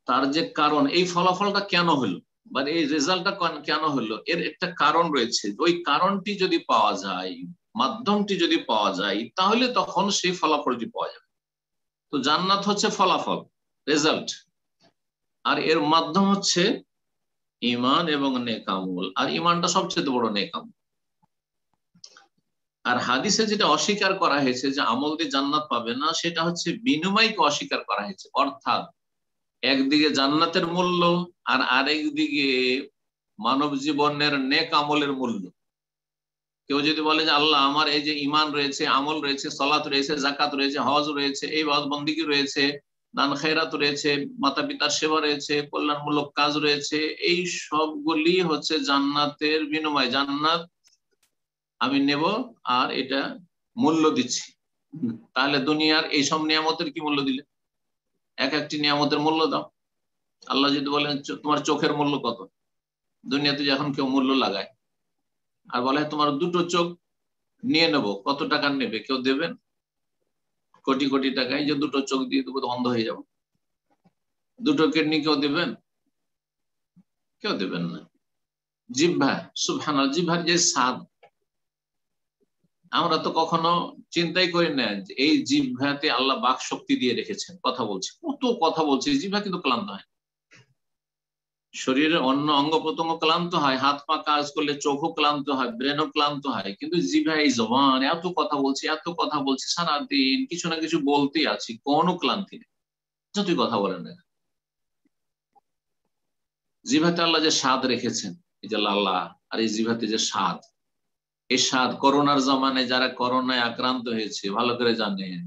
তার যে কারণ, এই ফলাফলটা কেন হলো বা এই রেজাল্টটা কেন হলো, এর একটা কারণ রয়েছে। ওই কারণটি যদি পাওয়া যায়, মাধ্যমটি যদি পাওয়া যায়, তাহলে তখন সেই ফলাফলটি পাওয়া যাবে। তো জান্নাত হচ্ছে ফলাফল, রেজাল্ট, আর এর মাধ্যম হচ্ছে ঈমান এবং নেক আমল, আর ঈমানটা সবচেয়ে বড় নেক আমল। আর হাদিসে যেটা অস্বীকার করা হয়েছে যে আমল দিয়ে জান্নাত পাবে না, সেটা হচ্ছে বিনিময়কে অস্বীকার করা হয়েছে। অর্থাৎ একদিকে জান্নাতের মূল্য, আর আরেক দিকে মানব জীবনের নেক আমলের মূল্য। কেউ যদি বলে যে আল্লাহ আমার এই যে ঈমান রয়েছে, আমল রয়েছে, সালাত রয়েছে, যাকাত রয়েছে, হজ রয়েছে, এই হজ বন্দেগী রয়েছে, দান খেরাত রয়েছে, মাতা পিতার সেবা রয়েছে, কল্যাণমূলক কাজ রয়েছে, এই সবগুলি হচ্ছে জান্নাতের বিনিময়, জান্নাত আমি নেব আর এটা মূল্য দিচ্ছি। তাহলে দুনিয়ার এই সব নিয়ামতের কি মূল্য দিলে? এক একটি নিয়ামতের মূল্য দাও। আল্লাহ যদি বলেন তোমার চোখের মূল্য কত, দুনিয়াতে যখন কেউ মূল্য লাগায় আর বলে তোমার দুটো চোখ নিয়ে নেব, কত টাকা নেবে? কেউ দেবেন? কোটি কোটি টাকা, এই যে দুটো চোখ দিয়ে দেবো, অন্ধ হয়ে যাবো। দুটো কিডনি কেউ দেবেন? কেউ দেবেন না। জিহ্বা, সুবহানাল্লাহ, জিহ্বার যে স্বাদ, আমরা তো কখনো চিন্তাই করি না যে এই জিহ্বাতে আল্লাহ বাক শক্তি দিয়ে রেখেছেন, কথা বলছে, কত কথা বলছে, জিহ্বা কিন্তু ক্লান্ত হয়। শরীরের অন্য অঙ্গ প্রত্যঙ্গ ক্লান্ত হয়, হাত পা কাজ করলে চোখও ক্লান্ত হয়, ব্রেনও ক্লান্ত হয়, কিন্তু জিহ্বা, এই জবান এত কথা বলছে, এত কথা বলছে, সারাদিন কিছু না কিছু বলতেই আছি, কোনো ক্লান্তি নেই, যতই কথা বলেন না। জিহ্বাতে আল্লাহ যে স্বাদ রেখেছেন, এই যে আল্লাহ, আর এই জিহ্বাতে যে স্বাদ, এরশাদ করোনার জামানায় যারা করোনায় আক্রান্ত হয়েছে ভালো করে জানেন,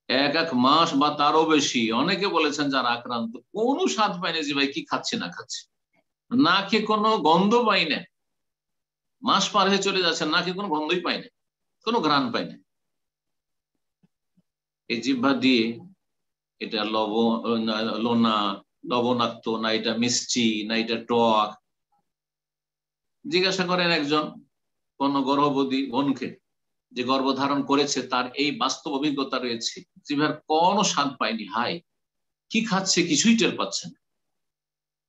এক মাস বা তারও বেশি অনেকে বলেছেন যারা আক্রান্ত কোনো স্বাদ পায়নি যে ভাই কি খাচ্ছে না খাচ্ছে, না খেয়ে কোনো গন্ধ পাই না, মাস পার হয়ে চলে যাচ্ছে না খেয়ে কোনো গন্ধই পাই না, কোনো ঘ্রাণ পাই না। এই জিহ্বা দিয়ে এটা লোনা লবণাক্ত না এটা মিষ্টি না এটা টক, জিজ্ঞাসা করেন একজন কোন গর্ভবতী বোনকে যে গর্ভধারণ করেছে, তার এই বাস্তব অভিজ্ঞতা রয়েছে, জিহ্বার কোনো স্বাদ পায়নি, হাই কি খাচ্ছে কিছুই টের পাচ্ছে না,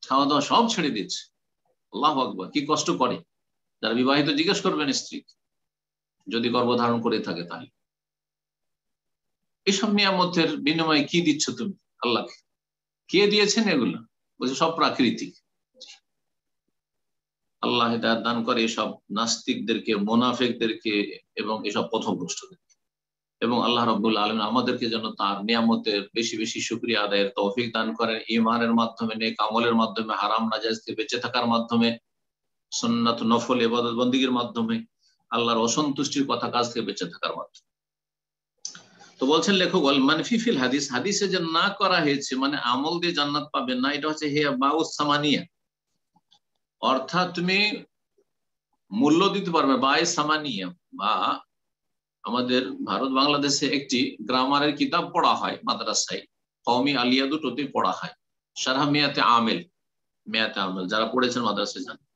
খাওয়া দাওয়া সব ছেড়ে দিচ্ছে। আল্লাহু আকবার, কি কষ্ট করে। যারা বিবাহিত জিজ্ঞেস করবেন স্ত্রী যদি গর্ভধারণ করে থাকে, তাহলে এসব নিয়ামতের বিনিময়ে কি দিচ্ছ তুমি আল্লাহকে, কে দিয়েছেন এগুলো? বলছে সব প্রাকৃতিক। আল্লাহ হিদায়াত দান করে এসব নাস্তিকদেরকে, মুনাফিকদেরকে এবং এসব পথভ্রষ্টদেরকে। এবং আল্লাহ রাব্বুল আলামিন আমাদেরকে যেন তার নিয়ামতের বেশি বেশি শুকরিয়া আদায়ের তৌফিক দান করেন, ঈমানের মাধ্যমে, নেক আমলের মাধ্যমে, হারাম নাজায়েজ থেকে বেঁচে থাকার মাধ্যমে, সুন্নাত নফল ইবাদত বন্দেগীর মাধ্যমে, আল্লাহর অসন্তুষ্টির কথা কাজ থেকে বেঁচে থাকার মাধ্যমে। তো বলছেন লেখক, ওয়াল মানফি ফিল হাদিস, হাদিসে যে না করা হয়েছে মানে আমল দিয়ে জান্নাত পাবেন না, এটা হচ্ছে হিয়া বাউস সামানিয়া, অর্থাৎ তুমি মূল্য দিতে পারবে, বাই সামানিয়া। বা আমাদের ভারত বাংলাদেশে একটি গ্রামারের কিতাব পড়া হয় মাদ্রাসায়, কওমি আলিয়া দুটোতে পড়া হয়, শারহ মিয়াতে আমেল, মিয়াতে আমেল যারা পড়েছেন মাদ্রাসায় জানেন।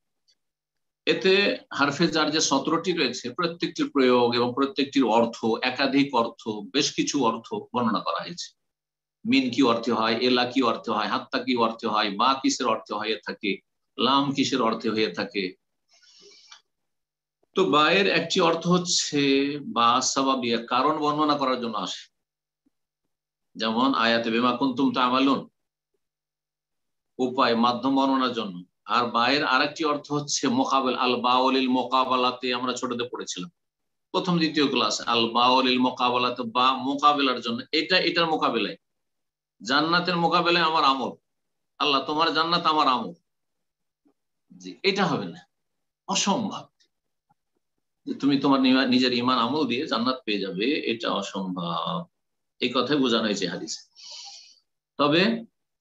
এতে হারফে জার যে 17টি রয়েছে প্রত্যেকটির প্রয়োগ এবং প্রত্যেকটির অর্থ, একাধিক অর্থ, বেশ কিছু অর্থ বর্ণনা করা হয়েছে। মিন কি অর্থে হয়, এলা কি অর্থে হয়, হাত্তা কি অর্থে হয়, বা কিসের অর্থে হয়ে থাকে, লাম কিসের অর্থে হয়ে থাকে। তো বায়ের একটি অর্থ হচ্ছে বা সাবাবিয়া, কারণ বর্ণনা করার জন্য আসে, যেমন আয়াতে বিমা কুনতুম তা'মালুন, উপায় মাধ্যম বর্ণনার জন্য। আর বায়ের আরেকটি অর্থ হচ্ছে মোকাবেল, আল বাউলিল মোকাবেলাতে, আমরা ছোটতে পড়েছিলাম প্রথম দ্বিতীয় ক্লাস, আল বাউলিল মোকাবেলাতে, বা মোকাবেলার জন্য, এটার মোকাবেলায়, জান্নাতের মোকাবেলায় আমার আমল, আল্লাহ তোমার জান্নাত আমার আমল, জি এটা হবে না, অসম্ভব যে তুমি তোমার নিজের ঈমান আমল দিয়ে জান্নাত পেয়ে যাবে, এটা অসম্ভব। এই কথাই বোঝানো হয়েছে হাদিসে। তবে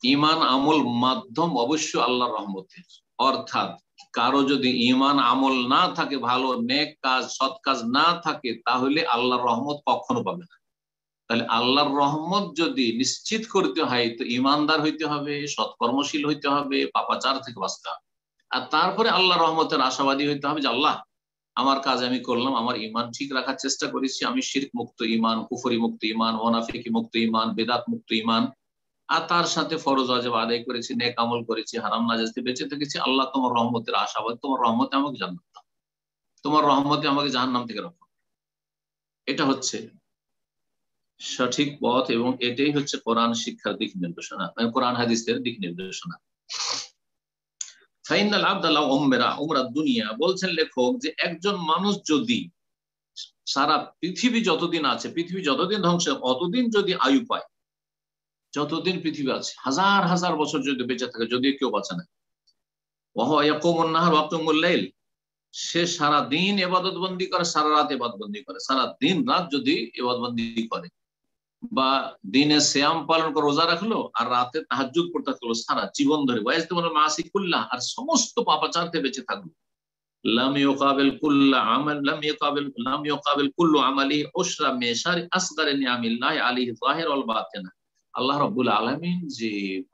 ঈমান আমল মাধ্যম অবশ্য আল্লাহর রহমতের, অর্থাৎ কারো যদি ঈমান আমল না থাকে, ভালো নেক কাজ সৎ কাজ না থাকে, তাহলে আল্লাহর রহমত কখনো পাবে না। তাহলে আল্লাহর রহমত যদি নিশ্চিত করতে হয় তো ঈমানদার হইতে হবে, সৎকর্মশীল হইতে হবে, পাপাচার থেকে বাঁচতে হবে, আর তারপরে আল্লাহর রহমতের আশাবাদী হইতে হবে যে আল্লাহ আমার কাজ আমি করলাম, আমার ঈমান ঠিক রাখার চেষ্টা করেছি, আমি শিরক মুক্ত ঈমান, কুফরি মুক্ত ঈমান, মুনাফিকি মুক্ত ঈমান, বেদাত মুক্ত ঈমান, আর তার সাথে ফরজ ওয়াজিব আদায় করেছি, নেক আমল করেছি, হারাম নাজায়েজ থেকে বেঁচে থেকেছি। আল্লাহ তোমার রহমতের আশাবাদ, তোমার রহমতে আমাকে জান্নাত দাও, তোমার রহমতে আমাকে জাহান্নাম থেকে রক্ষা। এটা হচ্ছে সঠিক পথ এবং এটাই হচ্ছে কোরআন শিক্ষার দিক নির্দেশনা, কোরআন হাদিসের দিক নির্দেশনা। ফাইনাল আবদাল্লাহ উমরা দুনিয়া, বলছেন লেখক যে একজন মানুষ যদি সারা পৃথিবী যতদিন আছে, পৃথিবী যতদিন ধ্বংস, অতদিন যদি আয়ু পায়, যতদিন পৃথিবী আছে, হাজার হাজার বছর যদি বেঁচে থাকে, যদিও কেউ বাঁচে না, সে সারা দিন ইবাদত বন্দি করে, সারা রাত ইবাদত বন্দি করে, সারা দিন রাত যদি ইবাদত বন্দি করে, বা দিনে সিয়াম পালন করে রোজা রাখলো আর রাতে তাহাজ্জুদ পড়তে থাকলো সারা জীবন ধরে, আর সমস্ত পাপাচার থেকে বেঁচে থাকলো, লাম ইউকাবিল কুল্লা আমাল, লাম ইউকাবিল কুল্লু আমালি উশরা মিশার আসগারি নিয়ামিল্লাহি আলাইহি যাহির ওয়াল বাতিন। আল্লাহ রাব্বুল আলামিন যে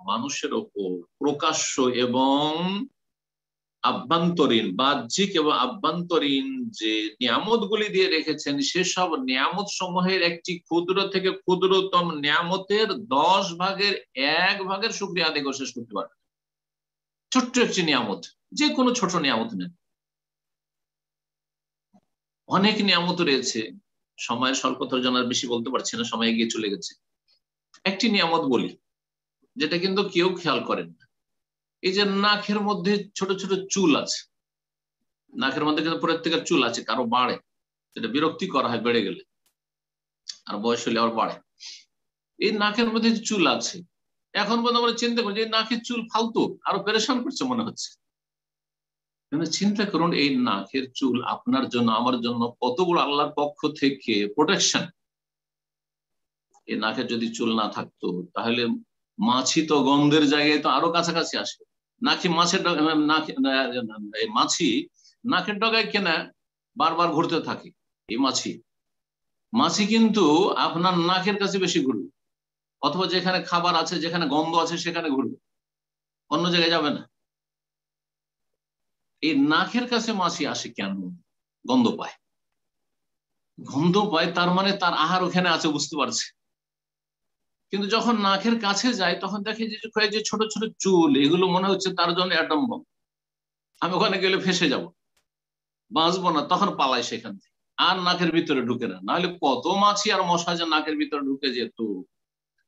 মানুষের উপর প্রকাশ্য এবং আভ্যন্তরীণ, বাহ্যিক এবং আভ্যন্তরীণ যে নিয়ামতগুলি দিয়ে রেখেছেন, সেসব নিয়ামত সমূহের একটি ক্ষুদ্র থেকে ক্ষুদ্রতম নিয়ামতের 10/1 শুকরিয়া আদায় করে শেষ করতে পারে। ছোট্ট একটি নিয়ামত, যে কোনো ছোট নিয়ামত নেন, অনেক নিয়ামত রয়েছে, সময়ের স্বল্পতার জন্য বেশি বলতে পারছি না, সময় এগিয়ে চলে গেছে। একটি নিয়ামত বলি যেটা কিন্তু কেউ খেয়াল করেন না, এই যে নাকের মধ্যে ছোট ছোট চুল আছে, নাকের মধ্যে কিন্তু প্রত্যেকের চুল আছে, কারো বাড়ে, সেটা বিরক্তি করা হয় বেড়ে গেলে, আর বয়স হলে আবার বাড়ে। এই নাকের মধ্যে চুল আছে, এখন পর্যন্ত আমরা চিন্তা করি যে নাকের চুল ফালতু, আরো পেরেশান করছে মনে হচ্ছে। চিন্তা করুন, এই নাকের চুল আপনার জন্য আমার জন্য কত বড় আল্লাহর পক্ষ থেকে প্রোটেকশন। এই নাকের যদি চুল না থাকতো তাহলে মাছি তো গন্ধের জায়গায় তো আরো কাছাকাছি আসে। নাকি মাছের মাছি নাকের ডগায় কেনা বারবার ঘুরতে থাকে। এই মাছি কিন্তু আপনার নাকের কাছে বেশি ঘুরবে, অথবা যেখানে খাবার আছে, যেখানে গন্ধ আছে সেখানে ঘুরবে, অন্য জায়গায় যাবে না। এই নাকের কাছে মাছি আসে কেন? গন্ধ পায়। তার মানে তার আহার ওখানে আছে, বুঝতে পারছে। কিন্তু যখন নাকের কাছে যায় তখন দেখে যে ছোট ছোট চুল, এগুলো মনে হচ্ছে তার জন্য অ্যাটম বম। আমি ওখানে গেলে ফেসে যাব, বাঁচবো না, তখন পালাই সেখান থেকে, আর নাকের ভিতরে ঢুকে না। নাহলে কত মাছি আর মশা যে নাকের ভিতরে ঢুকে যেত,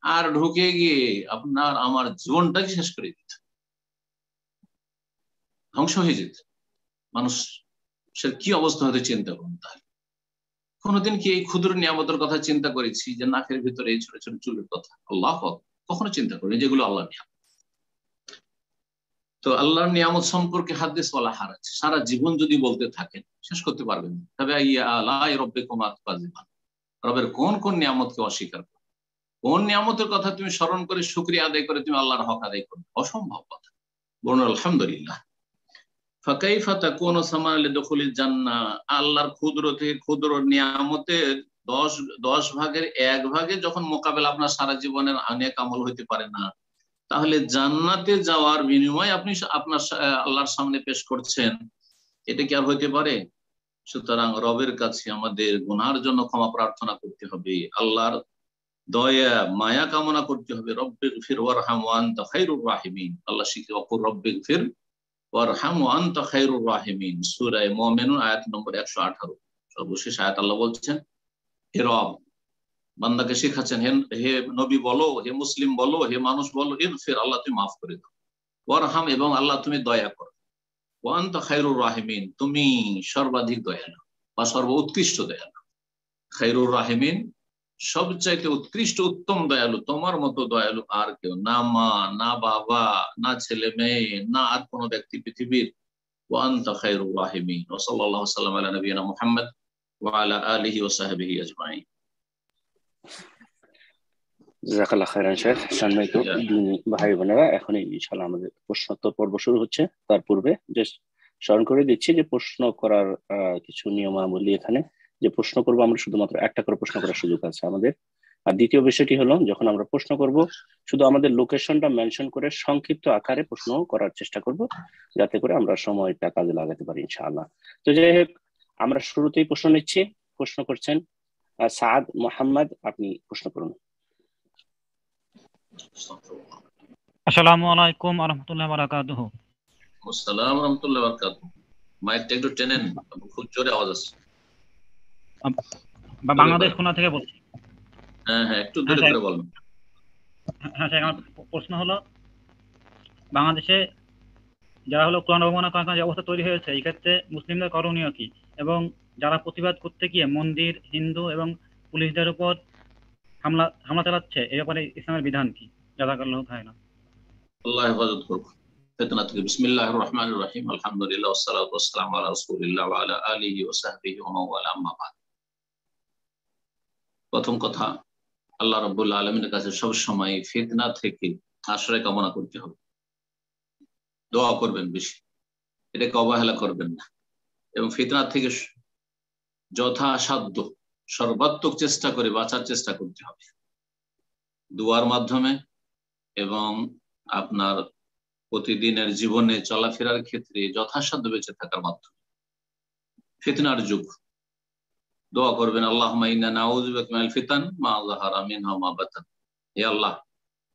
আর ঢুকে গিয়ে আপনার আমার জীবনটাকে শেষ করে দিত, ধ্বংস হয়ে যেত। মানুষ সে কি অবস্থা হতে চিন্তা করুন। তাহলে কোনোদিন কি এই ক্ষুদ্র নিয়ামতের কথা চিন্তা করেছি, যে নাকের ভিতরে এই ছোট ছোট চুলের কথা? আল্লাহ কখনো চিন্তা করিনি, যেগুলো আল্লাহ নিয়ামত। তো আল্লাহর নিয়ামত সম্পর্কে হাদিস বলা হারাজ, সারা জীবন যদি বলতে থাকেন শেষ করতে পারবেন না। তবে রবের কোন কোন নিয়ামতকে অস্বীকার করো, কোন নিয়ামতের কথা তুমি স্মরণ করে শুকরিয়া আদায় করে তুমি আল্লাহর হক আদায় করবে? অসম্ভব কথা। বলুন আলহামদুলিল্লাহ। ফাকাইফা তাকুনু সামাআ লিদুখুলিল জান্নাহ। আল্লাহর ক্ষুদ্র থেকে ক্ষুদ্র নিয়ামতের 10 ভাগের 1 ভাগে যখন মোকাবেলা আপনার সারা জীবনের নেক আমল হইতে পারে না, তাহলে জান্নাতে যাওয়ার বিনিময় আপনি আপনার আল্লাহর সামনে পেশ করছেন, এটা কি আর হইতে পারে? সুতরাং রবের কাছে আমাদের গুনার জন্য ক্ষমা প্রার্থনা করতে হবে, আল্লাহর দয়া মায়া কামনা করতে হবে। রব্বিগফির ওয়ারহাম ওয়া আনতা খায়রুর রাহিমিন। আল্লাহ শিখে অকুর রব্বিগফির ওয়ারহাম ওয়া আনতা খায়রুর রাহিমিন, সূরা মুমিনুন আয়াত নম্বর 118। সর্বশেষ আয়াত আল্লাহ বলছেন, হে রব, বান্দাকে শেখাচ্ছেন, হে নবী বলো, হে মুসলিম বলো, হে মানুষ বলো, ইগফির, আল্লাহ তুমি মাফ করে দাও, ওয়ারহাম, এবং আল্লাহ তুমি দয়া করো, ওয়া আনতা খায়রুর রাহিমিন, তুমি সর্বাধিক দয়ালু বা সর্বোৎকৃষ্ট দয়ালু। খায়রুর রাহিমিন, সবচাইতে উৎকৃষ্ট উত্তম দয়ালু, তোমার মতো দয়ালু আর কেউ না, মা না বাবা না ছেলে মেয়ে না আর কোনো ব্যক্তি পৃথিবীর। ওয়া আনতা খায়রুর রাহিমিন। ওয়া সাল্লাল্লাহু সাল্লাম আলা নবিয়িনা মুহাম্মদ ওয়া আলা আলিহি ওয়া সাহবিহি আজমাইন। জাযাকাল্লাহ খাইরান শেখ। সম্মানিত দিনী ভাই বোনেরা, এখন ইনশাআল্লাহ আমাদের প্রশ্নোত্তর পর্ব শুরু হচ্ছে। তার পূর্বে জাস্ট স্মরণ করে দিচ্ছি যে প্রশ্ন করার কিছু নিয়মাবলী এখানে। যে প্রশ্ন করব আমরা শুধুমাত্র একটা করে প্রশ্ন করার সুযোগ আছে আমাদের। আর দ্বিতীয় বিষয়টি হলো, যখন আমরা প্রশ্ন করব শুধু আমাদের লোকেশনটা মেনশন করে সংক্ষিপ্ত আকারে প্রশ্ন করার চেষ্টা করব, যাতে করে আমরা সময়টা কাজে লাগাতে পারি ইনশাআল্লাহ। তো যাই হোক, আমরা শুরুতেই প্রশ্ন নিচ্ছি। প্রশ্ন করছেন সাদ মোহাম্মদ, আপনি প্রশ্ন করুন। আসসালামু আলাইকুম ওয়া রাহমাতুল্লাহি ওয়া বারাকাতুহু। আসসালামু ওয়া রাহমাতুল্লাহি ওয়া বারাকাতুহু। মাইকটা একটু টেনেন, খুব জোরে আওয়াজ আসছে। বাংলাদেশ খুলনা থেকে বলছি। হ্যাঁ, একটু জোরে করে বলুন। হ্যাঁ স্যার, আমার প্রশ্ন হলো, বাংলাদেশে যারা হলো কোরআন অবমাননা করার যে অবস্থা তৈরি হয়েছে, এই ক্ষেত্রে মুসলিমদের করণীয় কি, এবং যারা প্রতিবাদ করতে গিয়ে মন্দির, হিন্দু এবং পুলিশদের উপর হামলা চালাচ্ছে, এই ব্যাপারে ইসলামের বিধান কি? জাযাকাল্লাহু খায়রান। আল্লাহ হেফাজত করুক ফিতনা থেকে। বিসমিল্লাহির রহমানির রহিম, আলহামদুলিল্লাহ ওয়াসসালাতু ওয়াসসালামু আলা রাসূলিল্লাহ ওয়া আলা আলিহি ওয়া সাহবিহি ওয়া মান ওয়ালা, আম্মা বাদ। প্রথম কথা, আল্লাহ রাব্বুল আলামিনের কাছে সব সময় ফিতনা থেকে আশ্রয় কামনা করতে হবে, দোয়া করবেন বেশি, এটাকে অবহেলা করবেন না, এবং ফিতনা থেকে যথাসাধ্য সর্বাত্মক চেষ্টা করে বাঁচার চেষ্টা করতে হবে, দোয়ার মাধ্যমে এবং আপনার প্রতিদিনের জীবনে চলাফেরার ক্ষেত্রে যথাসাধ্য বেঁচে থাকার মাধ্যমে। ফিতনার যুগ, দোয়া করবেন, আল্লাহুম্মা ইন্না নাউযু বিকা মিনাল ফিতান মা যাহারা মিনহা মা বাতান। হে আল্লাহ,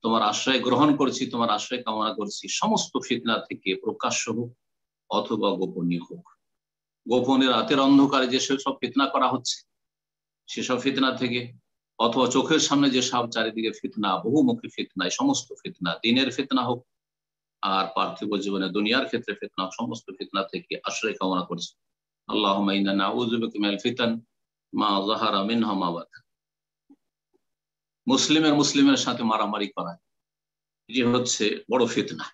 তোমার আশ্রয় গ্রহণ করছি, তোমার আশ্রয় কামনা করছি সমস্ত ফিতনা থেকে, প্রকাশ্য হোক অথবা গোপনীয় হোক। গোপনে রাতের অন্ধকারে যে সব ফিতনা করা হচ্ছে, সেসব ফিতনা থেকে, অথবা চোখের সামনে যে সব চারিদিকে ফিতনা, বহুমুখী ফিতনা, সমস্ত ফিতনা, দিনের ফিতনা হোক আর পার্থিব জীবনে দুনিয়ার ক্ষেত্রে ফিতনা, সমস্ত ফিতনা থেকে আশ্রয় কামনা করছি। আল্লাহুম্মা ইন্না নাউযু বিকা মিনাল ফিতান মা যাহারা মিনহা মা বাতান। মুসলিমের সাথে মারামারি করা, এটি হচ্ছে বড় ফিতনা।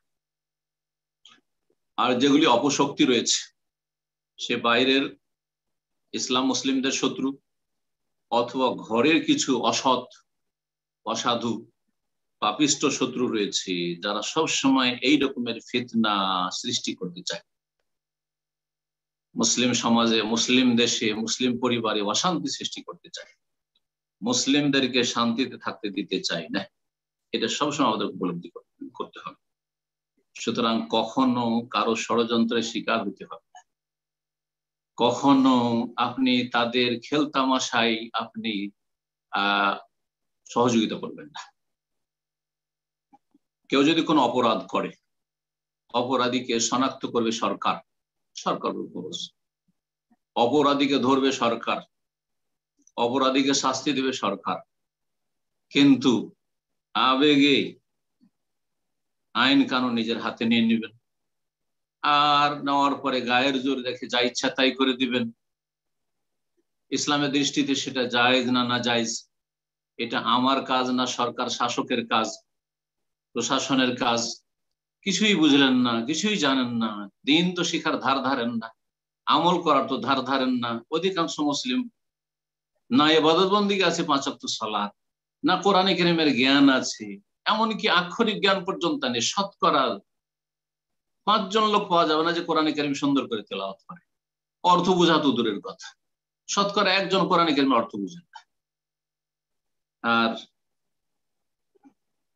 আর যেগুলি অপশক্তি রয়েছে, সে বাইরের ইসলাম মুসলিমদের শত্রু অথবা ঘরের কিছু অসৎ অসাধু পাপিষ্ট শত্রু রয়েছে, যারা সব সময় এই রকমের ফিতনা সৃষ্টি করতে চায়, মুসলিম সমাজে, মুসলিম দেশে, মুসলিম পরিবারে অশান্তি সৃষ্টি করতে চায়, মুসলিমদেরকে শান্তিতে থাকতে দিতে চায় না। এটা সবসময় আমাদের উপলব্ধি করতে হবে। সুতরাং কখনো কারো ষড়যন্ত্রের শিকার হতে হবে না, কখনো আপনি তাদের খেলতামাশায় আপনি সহযোগিতা করবেন না। কেউ যদি কোনো অপরাধ করে, অপরাধীকে শনাক্ত করবে সরকার, সরকারের উপর অপরাধীকে ধরবে সরকার, অপরাধীকে শাস্তি দেবে সরকার, কিন্তু আবেগে আইন কানুন নিজের হাতে নিয়ে নেবেন, আর নেওয়ার পরে গায়ের জোর দেখে যা ইচ্ছা তাই করে দিবেন। ইসলামের দৃষ্টিতে সেটা জায়েজ না না জায়েজ, এটা আমার কাজ না সরকার শাসকের কাজ, প্রশাসনের কাজ, কিছুই বুঝলেন না, কিছুই জানেন না, দিন তো শিখার ধার ধারেন না, আমল করার তো ধার ধারেন না। অধিকাংশ মুসলিম না ইবাদত বন্দেগী আছে 5 ওয়াক্ত সালাত, না কোরআনে কারীমের জ্ঞান আছে, এমনকি আক্ষরিক জ্ঞান পর্যন্ত নেই। শতকরা 5 জন লোক পাওয়া যাবে না যে কোরআনে কারীম সুন্দর করে তেলাওয়াত করে, অর্থ বোঝা তো দূরের কথা, শতকরা 1 জন কোরআনে কারীমের অর্থ বুঝেন না। আর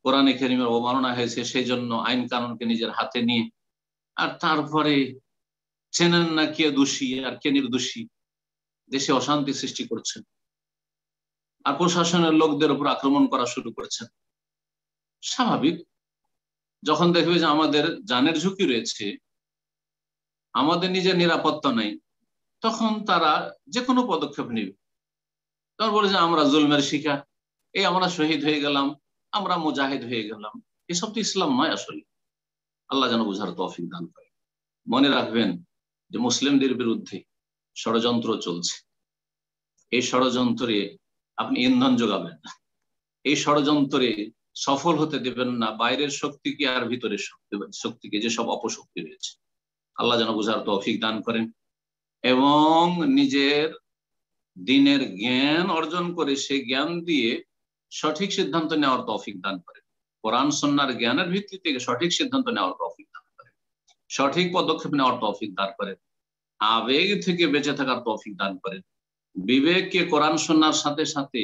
কোরআনে কারীমের অবমাননা হয়েছে সেই জন্য আইন কানুনকে নিজের হাতে নিয়ে, আর তারপরে চেনেন না কে দোষী আর কে নির্দোষী, দেশে অশান্তি সৃষ্টি করছেন, আর প্রশাসনের লোকদের উপর আক্রমণ করা শুরু করেছেন। স্বাভাবিক, যখন দেখবে যে আমাদের জানের ঝুঁকি রয়েছে, আমাদের নিজের নিরাপত্তা নাই, তখন তারা যে কোনো পদক্ষেপ নেবে। তখন বলে যে আমরা জুলমের শিকার, এই আমরা শহীদ হয়ে গেলাম, আমরা মুজাহিদ হয়ে গেলাম। এসব তো ইসলাম নয় আসলে। আল্লাহ যেন বুঝার তৌফিক দান করে। মনে রাখবেন যে মুসলিমদের বিরুদ্ধে ষড়যন্ত্র চলছে, এই ষড়যন্ত্রে আপনি ইন্ধন যোগাবেন না, এই ষড়যন্ত্রে সফল হতে দেবেন না বাইরের শক্তিকে আর ভিতরের শক্তিকে, যেসব অপশক্তি রয়েছে। আল্লাহ যেন বুঝার তৌফিক দান করেন এবং নিজের দ্বীনের জ্ঞান অর্জন করে সেই জ্ঞান দিয়ে সঠিক সিদ্ধান্ত নেওয়ার তৌফিক দান করেন। কোরআন সুন্নাহর জ্ঞানের ভিত্তি থেকে সঠিক সিদ্ধান্ত নেওয়ার তৌফিক দান করেন, সঠিক পদক্ষেপ নেওয়ার তৌফিক দান করেন, আবেগ থেকে বেঁচে থাকার তৌফিক দান করেন, বিবেককে কোরআন সুন্নাহর সাথে সাথে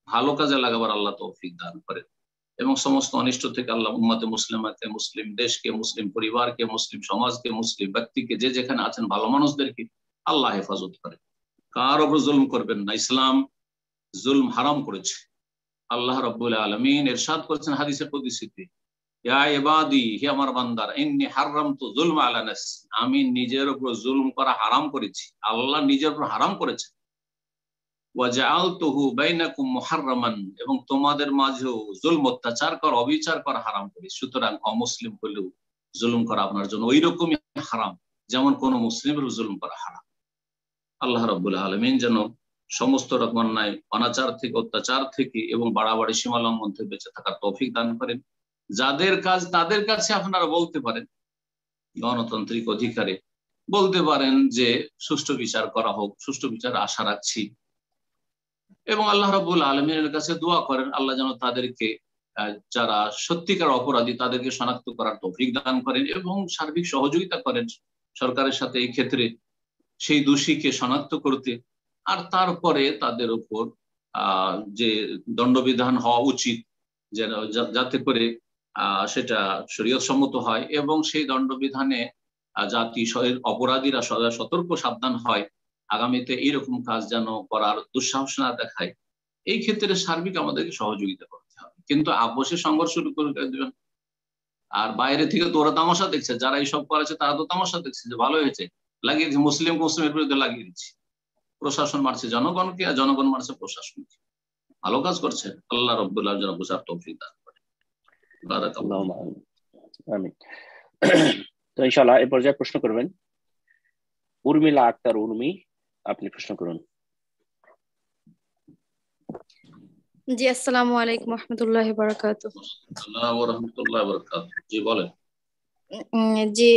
ভালো কাজে লাগাবার আল্লাহ তৌফিক দান করেন এবং সমস্ত অনিষ্ট থেকে আল্লাহ উম্মতে মুসলিমাকে, মুসলিম দেশকে, মুসলিম পরিবারকে, মুসলিম সমাজকে, মুসলিম ব্যক্তিকে, যে যেখানে আছেন ভালো মানুষদেরকে আল্লাহ হেফাজত করেন। কার উপর জুলম করবেন না, ইসলাম জুলম হারাম করেছে। আল্লাহ রাব্বুল আলামিন ইরশাদ করেছেন হাদিসে কুদসিতে, ইয়া ইবাদি, হে আমার বান্দারা, ইন্নী হারামতু যুলমা আলা নাফসি, আমি নিজের উপর জুলম করা হারাম করেছি। আল্লাহ নিজের উপর হারাম করেছে। ওয়া জাআলতুহু বাইনাকুম মুহাররামান, এবং তোমাদের মাঝেও জুলম, অত্যাচার করা, অবিচার করা হারাম করেছি। সুতরাং অমুসলিম হলেও জুলুম করা আপনার জন্য ওই রকমই হারাম যেমন কোন মুসলিমের জুলুম করা হারাম। আল্লাহ রাব্বুল আলামিন যেন সমস্ত রকম অন্যায়, অনাচার থেকে, অত্যাচার থেকে এবং বাড়াবাড়ি সীমা লঙ্ঘন থেকে বেঁচে থাকার তৌফিক দান করেন। যাদের কাজ তাদের কাছে আপনারা বলতে পারেন, গণতান্ত্রিক অধিকারে বলতে পারেন যে সুষ্ঠু বিচার করা হোক, সুষ্ঠু বিচার আশা রাখছি, এবং আল্লাহ রাব্বুল আলামিনের কাছে দোয়া করেন আল্লাহ যেন তাদেরকে, যারা সত্যিকার অপরাধী তাদেরকে শনাক্ত করার তৌফিক দান করেন এবং সার্বিক সহযোগিতা করেন সরকারের সাথে এই ক্ষেত্রে সেই দোষীকে শনাক্ত করতে, আর তারপরে তাদের উপর যে দণ্ডবিধান হওয়া উচিত যেন, যাতে করে সেটা শরীয়ত সম্মত হয় এবং সেই দণ্ডবিধানে জাতি অপরাধীরা সতর্ক সাবধান হয়, আগামীতে এইরকম কাজ যেন করার দুঃসাহস না দেখায়। এই ক্ষেত্রে সার্বিক আমাদেরকে সহযোগিতা করতে হবে, কিন্তু আপোষে সংঘর্ষ শুরু করে দেবেন। আর বাইরে থেকে তো ওরা তামাশা দেখছে, যারা এইসব করেছে তারা তো তামাশা দেখছে যে ভালো হয়েছে, লাগিয়ে দিচ্ছে, মুসলিমের বিরুদ্ধে লাগিয়ে দিচ্ছে। প্রশাসন মারছে জনগণকে আর জনগণ মারছে প্রশাসনকে। ভালো কাজ করছে। আল্লাহ রাব্বুল আলামিন যেন বুঝার তৌফিক দান করেন। বারাকাল্লাহু। আমিন। তো ইনশাআল্লাহ এই পর্যায়ে প্রশ্ন করবেন উর্মিলা আক্তার উর্মি, আপনি প্রশ্ন করুন। জি, আসসালামু আলাইকুম ওয়া রাহমাতুল্লাহি ওয়া বারাকাতুহু। আসসালামু আলাইকুম ওয়া রাহমাতুল্লাহি ওয়া বারাকাতুহু। জি বলেন। জি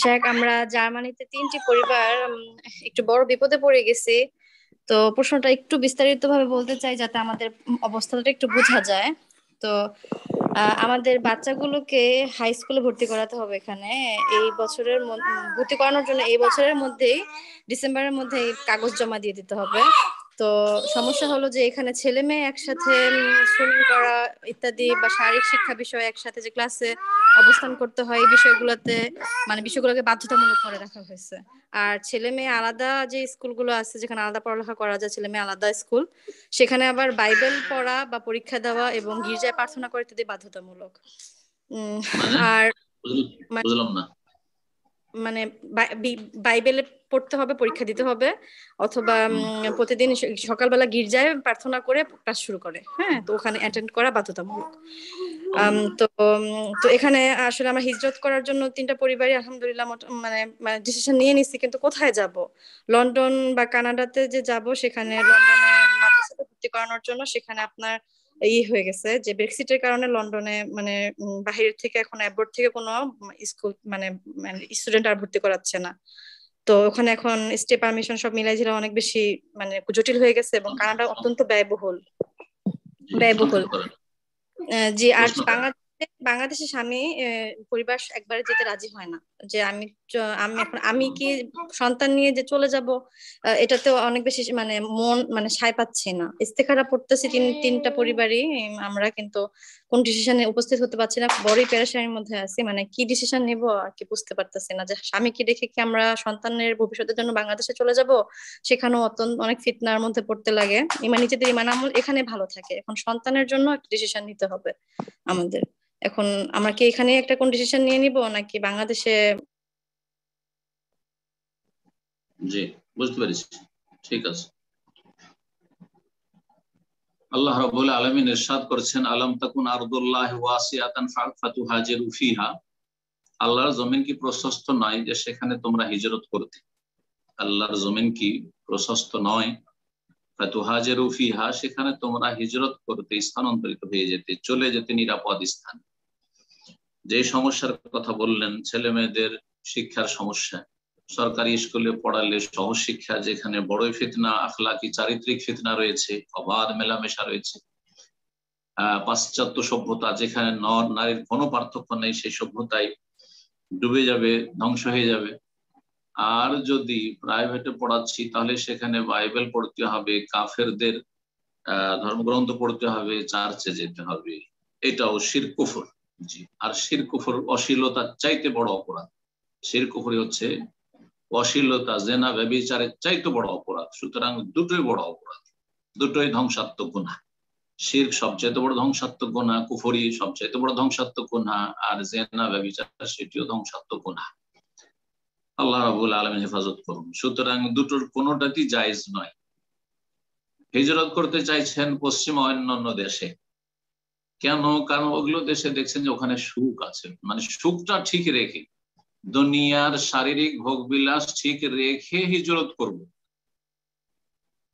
শেখ, আমরা জার্মানিতে 3টি পরিবার একটু বড় বিপদে পড়ে গেছি। তো প্রশ্নটা একটু বিস্তারিত ভাবে বলতে চাই যাতে আমাদের অবস্থাটা একটু বোঝা যায়। তো আমাদের বাচ্চাগুলোকে হাই স্কুলে ভর্তি করাতে হবে এখানে এই বছরের ভর্তি করানোর জন্য এই বছরের মধ্যেই ডিসেম্বরের মধ্যেই কাগজ জমা দিয়ে দিতে হবে। তো সমস্যা হলো যে এখানে ছেলে মেয়ে একসাথে সুইমিং করা ইত্যাদি বা শারীরিক শিক্ষা বিষয়ে একসাথে যে ক্লাসে অবস্থান করতে হয় এই বিষয়গুলোতে মানে বিষয়গুলোকে বাধ্যতামূলক করে রাখা হয়েছে। আর ছেলে মেয়ে আলাদা যে স্কুলগুলো আছে যেখানে আলাদা পড়ালেখা করা যায়, ছেলে মেয়ে আলাদা স্কুল, সেখানে আবার বাইবেল পড়া বা পরীক্ষা দেওয়া এবং গির্জায় প্রার্থনা করা ইত্যাদি বাধ্যতামূলক। আর বুঝলাম না। মানে বাইবেলে পড়তে হবে, পরীক্ষা দিতে হবে, অথবা প্রতিদিন সকালবেলা গির্জায় প্রার্থনা করে ক্লাস শুরু করে। হ্যাঁ, তো ওখানে অ্যাটেন্ড করা বাধ্যতামূলক। তো তো এখানে আসলে আমরা হিজরত করার জন্য 3টা পরিবারই আলহামদুলিল্লাহ মানে ডিসিশন নিয়ে নিচ্ছি, কিন্তু কোথায় যাব? লন্ডন বা কানাডাতে যে যাব সেখানে লন্ডনে মাদ্রাসাতে ভর্তি করানোর জন্য সেখানে আপনার হয়ে গেছে যে ব্রেক্সিটের কারণে লন্ডনে মানে বাহির থেকে এখন অ্যাব্রড থেকে কোনো স্কুল মানে স্টুডেন্ট আর ভর্তি করাচ্ছে না। তো ওখানে এখন স্টে পারমিশন সব মিলাই ঝিলা অনেক বেশি মানে জটিল হয়ে গেছে এবং কানাডা অত্যন্ত ব্যয়বহুল। জি, আর বাংলাদেশে স্বামী পরিবার একবারে যেতে রাজি হয় না যে আমি কি সন্তান নিয়ে যে চলে যাব, এটাতেও অনেক বেশি মানে মন মানে সায় পাচ্ছি না। ইস্তেখারা পড়তেছি 3টা পরিবারই আমরা, কিন্তু কোন ডিসিশনে উপস্থিত হতে পারছি না। বড়ই পেরেশানির মধ্যে আছি, মানে কি ডিসিশন নিব আর কি বুঝতে পারতেছি না। যে স্বামীকে রেখে কি আমরা সন্তানের ভবিষ্যতের জন্য বাংলাদেশে চলে যাব, সেখানেও অনেক ফিতনার মধ্যে পড়তে লাগে। নিজেদের ইমান আমল এখানে ভালো থাকে, এখন সন্তানের জন্য একটা ডিসিশন নিতে হবে আমাদের। এখন আমরা কি এখানে একটা কোন ডিসিশন নিয়ে নিব নাকি বাংলাদেশে? জি, বুঝতে পেরেছি, ঠিক আছে। আল্লাহ রাব্বুল আলামিন ইরশাদ করেছেন, আলাম তাকুন আরদুল্লাহি ওয়াসিআতান ফাতুহাজিরু ফিহা। আল্লাহর জমিন কি প্রশস্ত নয় যে সেখানে তোমরা হিজরত করতে? আল্লাহর জমিন কি প্রশস্ত নয়? ফাতুহাজিরু ফিহা, সেখানে তোমরা হিজরত করতে, স্থানান্তরিত হয়ে যেতে, চলে যেতে নিরাপদ স্থান। যে সমস্যার কথা বললেন, ছেলে মেয়েদের শিক্ষার সমস্যা, সরকারি স্কুলে পড়ালে সহজ শিক্ষা যেখানে বড়ই ফিতনা, আখলাকি চারিত্রিক ফিতনা রয়েছে, অবাধ মেলামেশা রয়েছে, পাশ্চাত্য সভ্যতা যেখানে নর নারীর কোনো পার্থক্য নেই, সেই সভ্যতায় ডুবে যাবে, ধ্বংস হয়ে যাবে। আর যদি প্রাইভেটে পড়াচ্ছি তাহলে সেখানে বাইবেল পড়তে হবে, কাফেরদের ধর্মগ্রন্থ পড়তে হবে, চার্চে যেতে হবে, এটাও শিরক কুফর। জি, আর শিরক কুফর অশ্লীলতার চাইতে বড় অপরাধ। শিরক কুফর হচ্ছে অশ্লীলতা, জেনা, ব্যভিচারের চাইতে বড় অপরাধ। সুতরাং দুটোই বড় অপরাধ, দুটোই ধ্বংসাত্মক গুনাহ। শিরক সবচেয়ে বড় ধ্বংসাত্মক গুনাহ, কুফরি সবচেয়ে বড় ধ্বংসাত্মক গুনাহ, আর জেনা ব্যভিচার সেটিও ধ্বংসাত্মক গুনাহ। আল্লাহ রাব্বুল আলামিন হেফাজত করুন। সুতরাং দুটোর কোনোটাই জায়েজ নয়। হিজরত করতে চাইছেন পশ্চিমা অন্যান্য দেশে, কেন? কারণ ওগুলো দেশে দেখছেন যে ওখানে সুখ আছে, মানে সুখটা ঠিক রেখে, দুনিয়ার শারীরিক ভোগ বিলাস ঠিক রেখে হিজরত করব।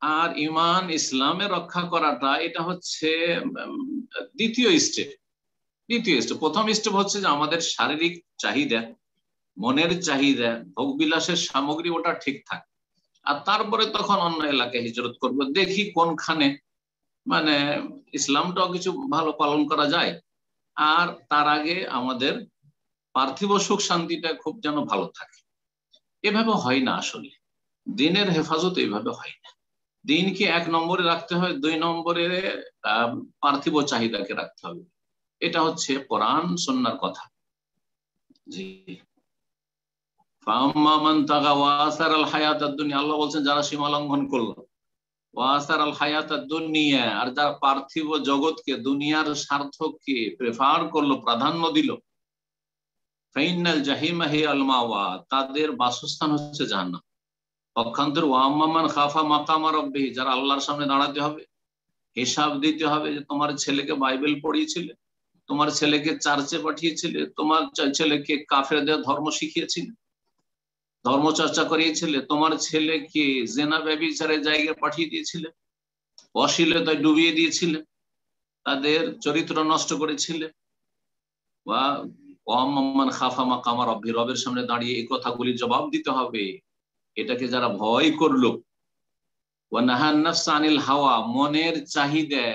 আর ইমান ইসলামে রক্ষা করাটা এটা হচ্ছে দ্বিতীয় স্টেপ। প্রথম স্টেপ হচ্ছে যে আমাদের শারীরিক চাহিদা, মনের চাহিদা, ভোগ বিলাসের সামগ্রী ওটা ঠিক থাকে, আর তারপরে তখন অন্য এলাকায় হিজরত করব, দেখি কোনখানে মানে ইসলামটাও কিছু ভালো পালন করা যায়, আর তার আগে আমাদের পার্থিব সুখ শান্তিটা খুব যেন ভালো থাকে। এভাবে হয় না আসলে, দিনের হেফাজত এইভাবে হয় না। দিনকে 1 নম্বরে রাখতে হয়, 2 নম্বরে পার্থিব চাহিদাকে রাখতে হবে। এটা হচ্ছে কোরআন সুন্নাহর কথা। জি, ফাম্মান তাগা ওয়া আসারাল হায়াতাদ দুনিয়া, আল্লাহ বলছেন যারা সীমা লঙ্ঘন করলো, ওয়া আসারাল হায়াতাদ দুনিয়া, আর যারা পার্থিব জগৎকে, দুনিয়ার স্বার্থকে প্রেফার করলো, প্রাধান্য দিল, ফাইনাল জাহিমা হিয়াল মাওয়া, তাদের বাসস্থান হচ্ছে জাহান্নাম। পক্ষান্তর ওয়া আম্মান খাফা মাকামা রাব্বিহি, যারা আল্লাহর সামনে দাঁড়াতে হবে, হিসাব দিতে হবে যে তোমার ছেলেকে বাইবেল পড়িয়েছিলে, তোমার ছেলেকে চার্চে পাঠিয়েছিলে, তোমার ছেলেকে কাফেরদের ধর্ম শিখিয়েছিলে, ধর্ম চর্চা করিয়েছিলে, তোমার ছেলেকে জেনা ব্যভিচারের জায়গায় পাঠিয়ে দিয়েছিলে, অশ্লীলতায় ডুবিয়ে দিয়েছিলে, তাদের চরিত্র নষ্ট করেছিলে, বা ওয়াম্মান খাফা মাকামা রাব্বি, রবের সামনে দাঁড়িয়ে এই কথাগুলি জবাব দিতে হবে। এটাকে যারা ভয় করলো, ওয়া নাহান নাফসা আনিল হাওয়া, মনের চাহিদা,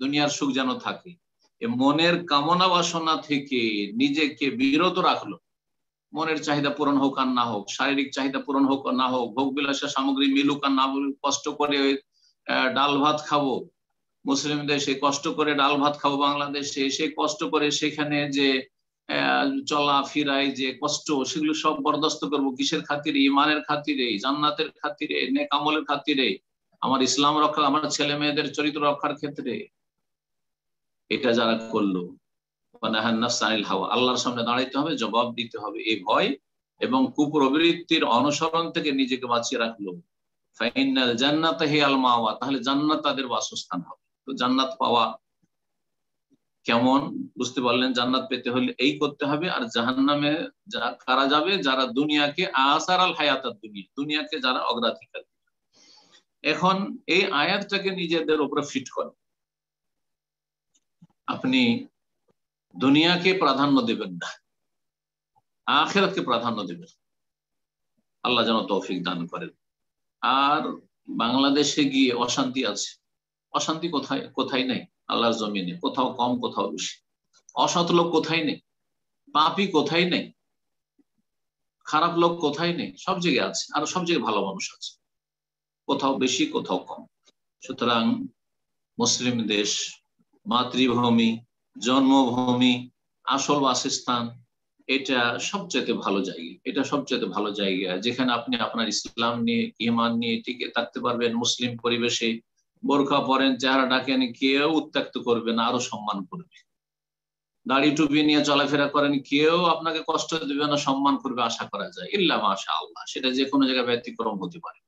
দুনিয়ার সুখ যেন থাকে, এই মনের কামনা বাসনা থেকে নিজেকে বিরত রাখলো। মনের চাহিদা পূরণ হোক আর না হোক, শারীরিক চাহিদা পূরণ হোক আর না হোক, ভোগ বিলাসের সামগ্রী মিলুক আর না মিলুক, কষ্ট করে ডাল ভাত খাবো মুসলিম দেশে, কষ্ট করে ডাল ভাত খাবো বাংলাদেশে, সে কষ্ট করে সেখানে যে চলা ফিরাই যে কষ্ট, সেগুলো সব বরদাস্ত করবো কিসের খাতিরে? ইমানের খাতিরে, জান্নাতের খাতিরে, নেক আমলের খাতিরে, আমার ইসলাম রক্ষা, আমার ছেলে মেয়েদের চরিত্র রক্ষার ক্ষেত্রে। এটা যারা করলো, হাওয়া, আল্লাহর সামনে দাঁড়াইতে হবে, জবাব দিতে হবে। এই ভয় এবং কুপ্রবৃত্তির অনুসরণ থেকে নিজেকে বাঁচিয়ে রাখলো। ফাইনাল জান্নাত হিয়াল মাওয়া, তাহলে জান্নাত তাদের বাসস্থান হবে। তো জান্নাত পাওয়া কেমন বুঝতে পারলেন? জান্নাত পেতে হলে এই করতে হবে। আর জাহান্নামে কারা যাবে? যারা দুনিয়াকে আসার আল হায়াতাত দুনিয়া, দুনিয়াকে যারা অগ্রাধিকার। এখন এই আয়াতটাকে নিজেদের উপরে ফিট করে আপনি দুনিয়াকে প্রাধান্য দেবেন না, আখিরাতকে প্রাধান্য দেবেন। আল্লাহ যেন তৌফিক দান করেন। আর বাংলাদেশে গিয়ে অশান্তি আছে, অশান্তি কোথায়? কোথায় নেই আল্লাহর জমিনে, কোথাও কম কোথাও বেশি। অসৎ লোক কোথায় নেই, পাপী কোথায় নেই, খারাপ লোক কোথায় নেই, সব জায়গায় আছে। আর সব জায়গায় ভালো মানুষ আছে, কোথাও বেশি কোথাও কম। সুতরাং মুসলিম দেশ, মাতৃভূমি, জন্মভূমি, আসল বাসস্থান, এটা সবচেয়ে ভালো জায়গা। এটা সবচেয়ে ভালো জায়গা যেখানে আপনি আপনার ইসলাম নিয়ে, ঈমান নিয়ে টিকে থাকতে পারবেন। মুসলিম পরিবেশে বোরকা পরেন, চেহারা ঢাকেন, কেউ উত্ত্যক্ত করবে না, আরো সম্মান করবে। দাড়ি টুপি নিয়ে চলাফেরা করেন, কেউ আপনাকে কষ্ট দেবে না, সম্মান করবে আশা করা যায়, ইল্লা মাশাআল্লাহ। সেটা যে কোনো জায়গায় ব্যতিক্রম হতে পারে।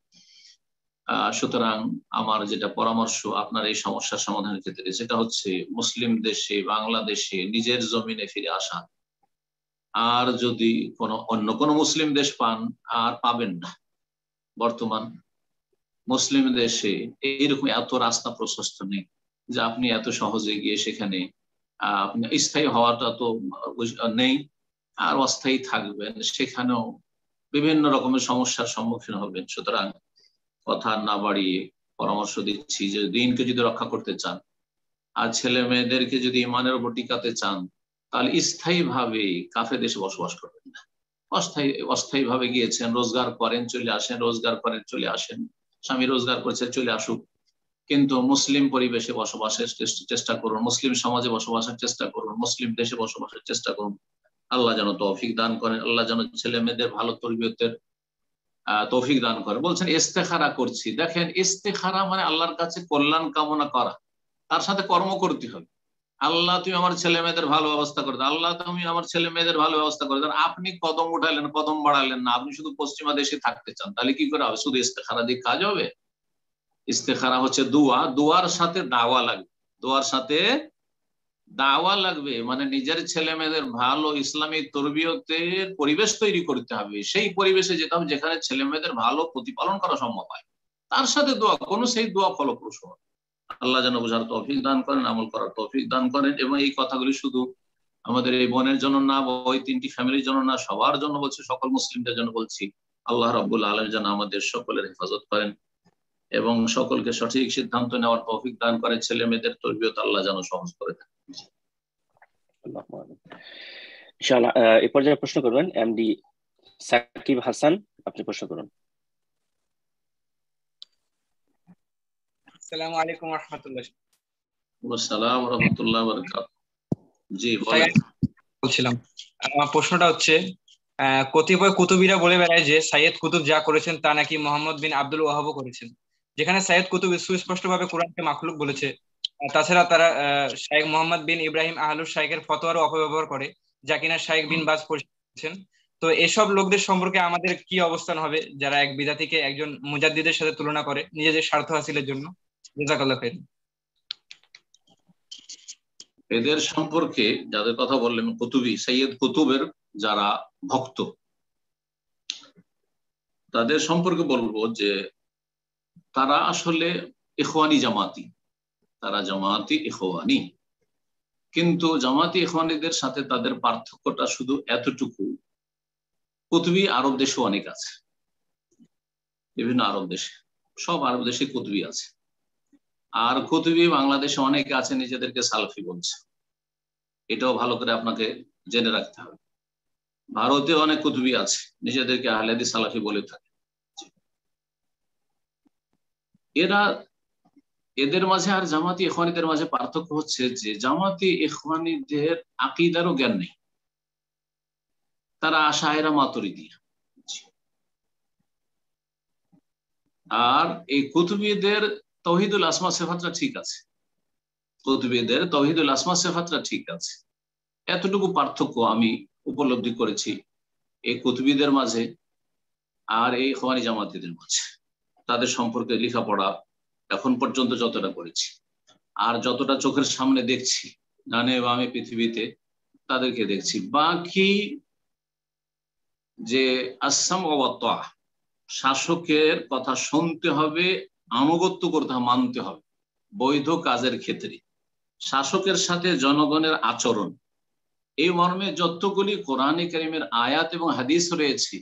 সুতরাং আমার যেটা পরামর্শ আপনার এই সমস্যার সমাধানের ক্ষেত্রে, সেটা হচ্ছে মুসলিম দেশে, বাংলাদেশে নিজের জমিনে ফিরে আসা। আর যদি অন্য কোনো মুসলিম দেশ পান, আর পাবেন না। বর্তমান মুসলিম দেশে এইরকম এত রাস্তা প্রশস্ত নেই যে আপনি এত সহজে গিয়ে সেখানে আপনি স্থায়ী হওয়াটা তো নেই, আর অস্থায়ী থাকবেন, সেখানেও বিভিন্ন রকমের সমস্যার সম্মুখীন হবেন। সুতরাং কথা না বাড়িয়ে পরামর্শ দিচ্ছি যে দিনকে যদি রক্ষা করতে চান আর ছেলে মেয়েদেরকে যদি ইমানের উপর টিকাতে চান, তাহলে স্থায়ী ভাবে কাফের দেশে বসবাস করবেন না। অস্থায়ী ভাবে গিয়েছেন, রোজগার করেন চলে আসেন, রোজগার করেন চলে আসেন, স্বামী রোজগার করছে চলে আসুক, কিন্তু মুসলিম পরিবেশে বসবাসের চেষ্টা করুন, মুসলিম সমাজে বসবাসের চেষ্টা করুন, মুসলিম দেশে বসবাসের চেষ্টা করুন। আল্লাহ যেন তৌফিক দান করেন, আল্লাহ যেন ছেলে মেয়েদের ভালো তরবিয়তের তৌফিক দান করে। বলছেন ইস্তেখারা করছি। দেখেন, ইস্তেখারা মানে আল্লাহর কাছে কল্যাণ কামনা করা, তার সাথে কর্ম করতে হবে। আল্লাহ তুমি আমার ছেলে মেয়েদের ভালো ব্যবস্থা করে দাও, আল্লাহ তুমি আমার ছেলে মেয়েদের ভালো ব্যবস্থা করে দাও। আপনি কদম উঠালেন, কদম বাড়ালেন না, আপনি শুধু পশ্চিমা দেশে থাকতে চান, তাহলে কি করে হবে? শুধু ইস্তেখারা দিয়ে কাজ হবে? ইস্তেখারা হচ্ছে দোয়া, দোয়ার সাথে দাওয়া লাগবে, দোয়ার সাথে দাওয়া লাগবে। মানে নিজের ছেলে মেয়েদের ভালো ইসলামী তরবিয়তের পরিবেশ তৈরি করতে হবে, সেই পরিবেশে যেতে হবে যেখানে ছেলে মেয়েদের ভালো প্রতিপালন করা সম্ভব হয়, তার সাথে দোয়া কোন সেই দোয়া ফলপ্রসূ হয়। আল্লাহ যেন বোঝার তৌফিক দান করেন, আমল করার তৌফিক দান করেন। এবং এই কথাগুলি শুধু আমাদের এই বোনের জন্য না, ওই 3টি ফ্যামিলির জন্য না, সবার জন্য বলছি, সকল মুসলিমদের জন্য বলছি। আল্লাহ রাব্বুল আলামিন যেন আমাদের সকলের হেফাজত করেন এবং সকলকে সঠিক সিদ্ধান্ত নেওয়ার তৌফিক দান করেন। ছেলে মেয়েদের তরবিয়ত আল্লাহ যেন সহজ করে দেন। ইনশাআল্লাহ এই পর্যায়ে প্রশ্ন করবেন এমডি সাকিব হাসান, আপনি প্রশ্ন করুন। আসসালামু আলাইকুম ওয়া রাহমাতুল্লাহ। ওয়া আসসালাম ওয়া রাহমাতুল্লাহি ওয়া বারাকাতুহু। জি বলেন। বলছিলাম, আমার প্রশ্নটা হচ্ছে, কতিপয় কুতুবীরা বলে বেড়ায় যে সাইয়েদ কুতুব যা করেছেন তা নাকি মোহাম্মদ বিন আব্দুল ওয়াহাবও করেছেন, যেখানে সাইয়েদ কুতুব সুস্পষ্টভাবে কোরআনকে মাখলুক বলেছে। তাছাড়া তারা শাইখ মোহাম্মদ বিন ইব্রাহিম আহলুস শাইখের ফতোয়ারও অপব্যবহার করে, যা কিনা শাইখ বিন বাজ করেছেন। তো এসব লোকদের সম্পর্কে আমাদের কি অবস্থান হবে, যারা এক বিদাতিকে একজন মুজাদ্দিদের সাথে তুলনা করে নিজেদের স্বার্থ হাসিলের জন্য? জাযাকাল্লাহু খাইর। এদের সম্পর্কে যাদের কথা বললেন, কুতুবী, সাইয়েদ কুতুবের যারা ভক্ত, তাদের সম্পর্কে বলবো যে তারা আসলে ইখওয়ানি জামাতি, তারা জামাতি ইখওয়ানি। কিন্তু জামাতি ইখওয়ানিদের সাথে তাদের পার্থক্যটা শুধু এতটুকু, কুতুবি আরব দেশে অনেক আছে, বিভিন্ন আরব দেশে, সব আরব দেশে কুতুবি আছে। আর কুতুবি বাংলাদেশে অনেকে আছে নিজেদেরকে সালাফি বলছে, এটাও ভালো করে আপনাকে জেনে রাখতে হবে। ভারতে অনেক কুতুবি আছে নিজেদেরকে আহলে হাদিস সালাফি বলে থাকে। এদের মাঝে আর জামাতি ইখওয়ানিদের মাঝে পার্থক্য হচ্ছে যে জামাতি ইখওয়ানিদের আকীদারও জ্ঞান নেই, তারা আশায়েরা মাতুরিদি। আর এই কুতুবীদের তাওহীদুল আসমা সিফাতটা ঠিক আছে, কুতুবীদের তাওহীদুল আসমা সিফাতটা ঠিক আছে। এতটুকু পার্থক্য আমি উপলব্ধি করেছি এই কুতুবীদের মাঝে আর এই ইখওয়ানি জামাতিদের মাঝে। তাদের সম্পর্কে লেখাপড়া এখন পর্যন্ত যতটা করেছি আর যতটা চোখের সামনে দেখছি, ডানে বামে পৃথিবীতে তাদেরকে দেখছি। বাকি যে আসসাম ওয়া তাআ, শাসকের কথা শুনতে হবে, আনুগত্য করতে হবে, মানতে হবে বৈধ কাজের ক্ষেত্রে। শাসকের সাথে জনগণের আচরণ, এই মর্মে যতগুলি কোরআনে কারীমের আয়াত এবং হাদিস রয়েছে,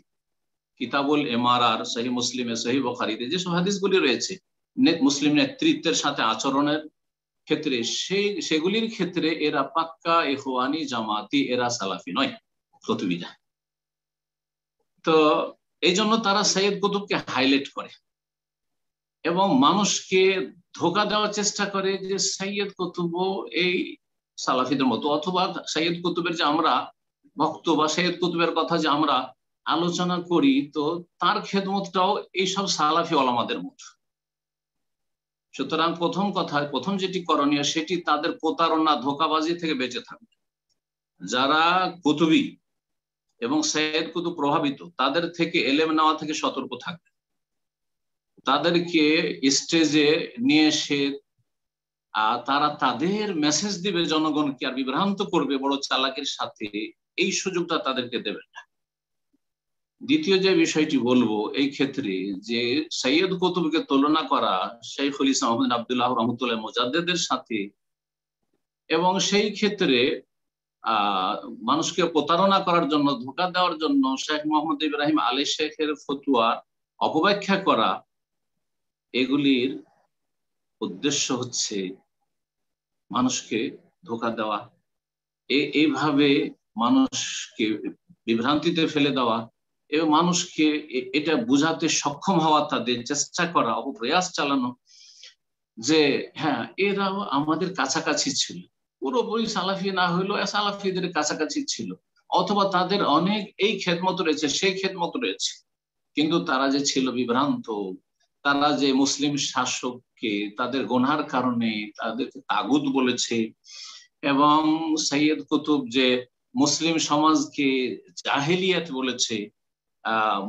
কিতাবুল ইমারার, সহিহ মুসলিমে, সহিহ বুখারীতে যেসব হাদিসগুলি রয়েছে মুসলিম নেতৃত্বের সাথে আচরণের ক্ষেত্রে, সেগুলির ক্ষেত্রে এরা পাক্কা ইখওয়ানি জামাতি, এরা সালাফি নয়, কুতুবীরা। তো এই জন্য তারা সৈয়দ কুতুবকে হাইলাইট করে এবং মানুষকে ধোঁকা দেওয়ার চেষ্টা করে যে সৈয়দ কুতুবও এই সালাফিদের মতো, অথবা সৈয়দ কুতুবের যে আমরা ভক্ত বা সৈয়দ কুতুবের কথা যে আমরা আলোচনা করি, তো তার খেদমতটাও এইসব সালাফি ওলামাদের মতো। সুতরাং প্রথম যেটি করণীয় সেটি তাদের প্রতারণা, ধোঁকাবাজি থেকে বেঁচে থাকবে। যারা কুতুবী এবং সৈয়দ কুতুব প্রভাবিত, তাদের থেকে এলেম নেওয়া থেকে সতর্ক থাকবে। তাদেরকে স্টেজে নিয়ে এসে তারা তাদের মেসেজ দিবে জনগণকে, আর বিভ্রান্ত করবে বড় চালাকির সাথে, এই সুযোগটা তাদেরকে দেবেন না। দ্বিতীয় যে বিষয়টি বলবো এই ক্ষেত্রে, যে সৈয়দ কুতুবকে তুলনা করা শাইখুল ইসলাম আহমদ বিন আব্দুল্লাহ রাহমাতুল্লাহ মুজাদ্দিদের সাথে, এবং সেই ক্ষেত্রে মানুষকে প্রতারণা করার জন্য, ধোঁকা দেওয়ার জন্য শেখ মোহাম্মদ ইব্রাহিম আলী শেখের ফতোয়া অপব্যাখ্যা করা, এগুলির উদ্দেশ্য হচ্ছে মানুষকে ধোঁকা দেওয়া, এইভাবে মানুষকে বিভ্রান্তিতে ফেলে দেওয়া এবং মানুষকে এটা বুঝাতে সক্ষম হওয়া, তাদের চেষ্টা করা, অপপ্রয়াস চালানো যে হ্যাঁ এরাও আমাদের কাছাকাছি ছিল, পুরোপুরি সালাফি না হইলেও সালাফিদের কাছাকাছি ছিল, অথবা তাদের অনেক এই খেদমত রয়েছে, সেই খেদমত রয়েছে, কিন্তু তারা যে ছিল বিভ্রান্ত, তারা যে মুসলিম শাসককে তাদের গুনার কারণে তাদেরকে তাগুত বলেছে, এবং সৈয়দ কুতুব যে মুসলিম সমাজকে জাহেলিয়াত বলেছে,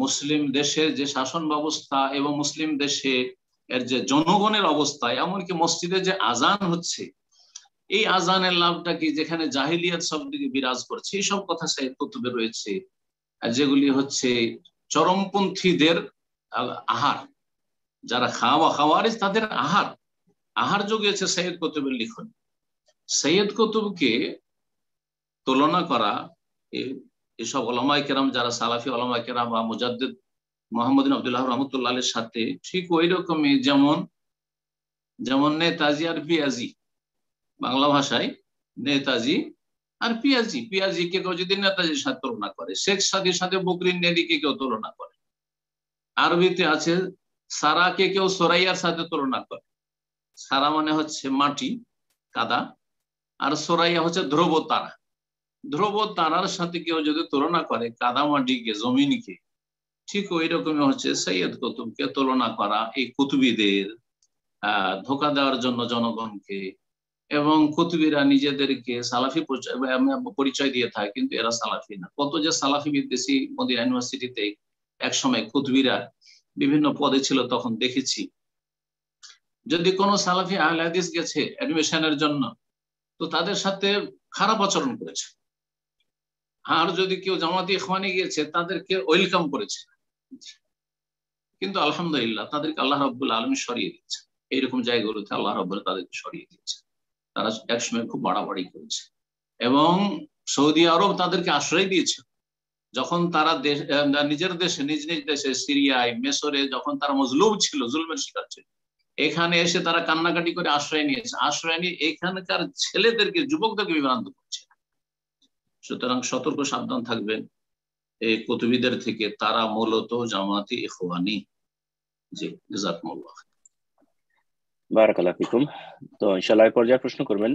মুসলিম দেশের যে শাসন ব্যবস্থা এবং মুসলিম দেশে এর যে জনগণের অবস্থা, এমনকি মসজিদে যে আজান হচ্ছে, এই আজানের লাভটা কি, যেখানে জাহিলিয়াত শব্দকে বিরাজ করছে, এই সব কথা সৈয়দ কুতুবে রয়েছে, যেগুলি হচ্ছে চরমপন্থীদের আহার, যারা খাওয়ারিজ তাদের আহার জুগিয়েছে সৈয়দ কুতুবের লিখন। সৈয়দ কুতুবকে তুলনা করা এসব ওলামায়ে কেরাম, যারা সালাফি ওলামায়ে কেরাম বা মুজাদ্দিদ মোহাম্মদ বিন আব্দুল্লাহ রাহমাতুল্লাহর সাথে, ঠিক ওই রকমই যেমন নেতাজি আর পিয়াজি, বাংলা ভাষায় নেতাজি আর পিয়াজি, কে কেউ যদি নেতাজির সাথে তুলনা করে, শেখ সাদির সাথে বকরিন নেদিকে কেউ তুলনা করে, আরবিতে আছে সারাকে কেউ সোরাইয়ার সাথে তুলনা করে। সারা মানে হচ্ছে মাটি, কাদা, আর সোরাইয়া হচ্ছে ধ্রুব তারা। ধ্রুব তারার সাথে কেউ যদি তুলনা করে কাদা মাটিকে, জমিনকে, ঠিক ওই রকমই হচ্ছে সৈয়দ কুতুবকে তুলনা করা এই কুতুবীদের ধোঁকা দেওয়ার জন্য জনগণকে। এবং কুতুবীরা নিজেদেরকে সালাফি পরিচয় দিয়ে থাকে, কিন্তু এরা সালাফি না। কত যে সালাফি বিদ্বেষী মদিনা ইউনিভার্সিটিতে একসময় কুতুবীরা বিভিন্ন পদে ছিল, তখন দেখেছি যদি কোনো সালাফি আহলে হাদিস গেছে অ্যাডমিশনের জন্য, তো তাদের সাথে খারাপ আচরণ করেছে, আর যদি কেউ জামাতি ইখওয়ানি গিয়েছে তাদেরকে ওয়েলকাম করেছে। কিন্তু আলহামদুলিল্লাহ তাদেরকে আল্লাহ রাব্বুল আলামিন সরিয়ে দিচ্ছে, এইরকম জায়গাগুলোতে আল্লাহ রাব্বুল তাদেরকে সরিয়ে দিচ্ছে। তারা একসময় খুব বাড়াবাড়ি করেছে, এবং সৌদি আরব তাদেরকে আশ্রয় দিয়েছে। যখন তারা নিজের দেশে নিজ নিজ দেশে সিরিয়ায় মেসরে যখন তারা মজলুম ছিল, জুলমের শিকার ছিল, এখানে এসে তারা কান্নাকাটি করে আশ্রয় নিয়েছে। আশ্রয় নিয়ে এখানকার ছেলেদেরকে, যুবকদেরকে বিভ্রান্ত করছে। সুতরাং সতর্ক সাবধান থাকবেন এই কুতুবীদের থেকে, তারা মূলত জামাতি ইখওয়ানি। জি, জাযাকুমুল্লাহ। বারাকাল্লাহু ফিকুম। তো ইনশাআল্লাহ এই পর্যায়ে প্রশ্ন করবেন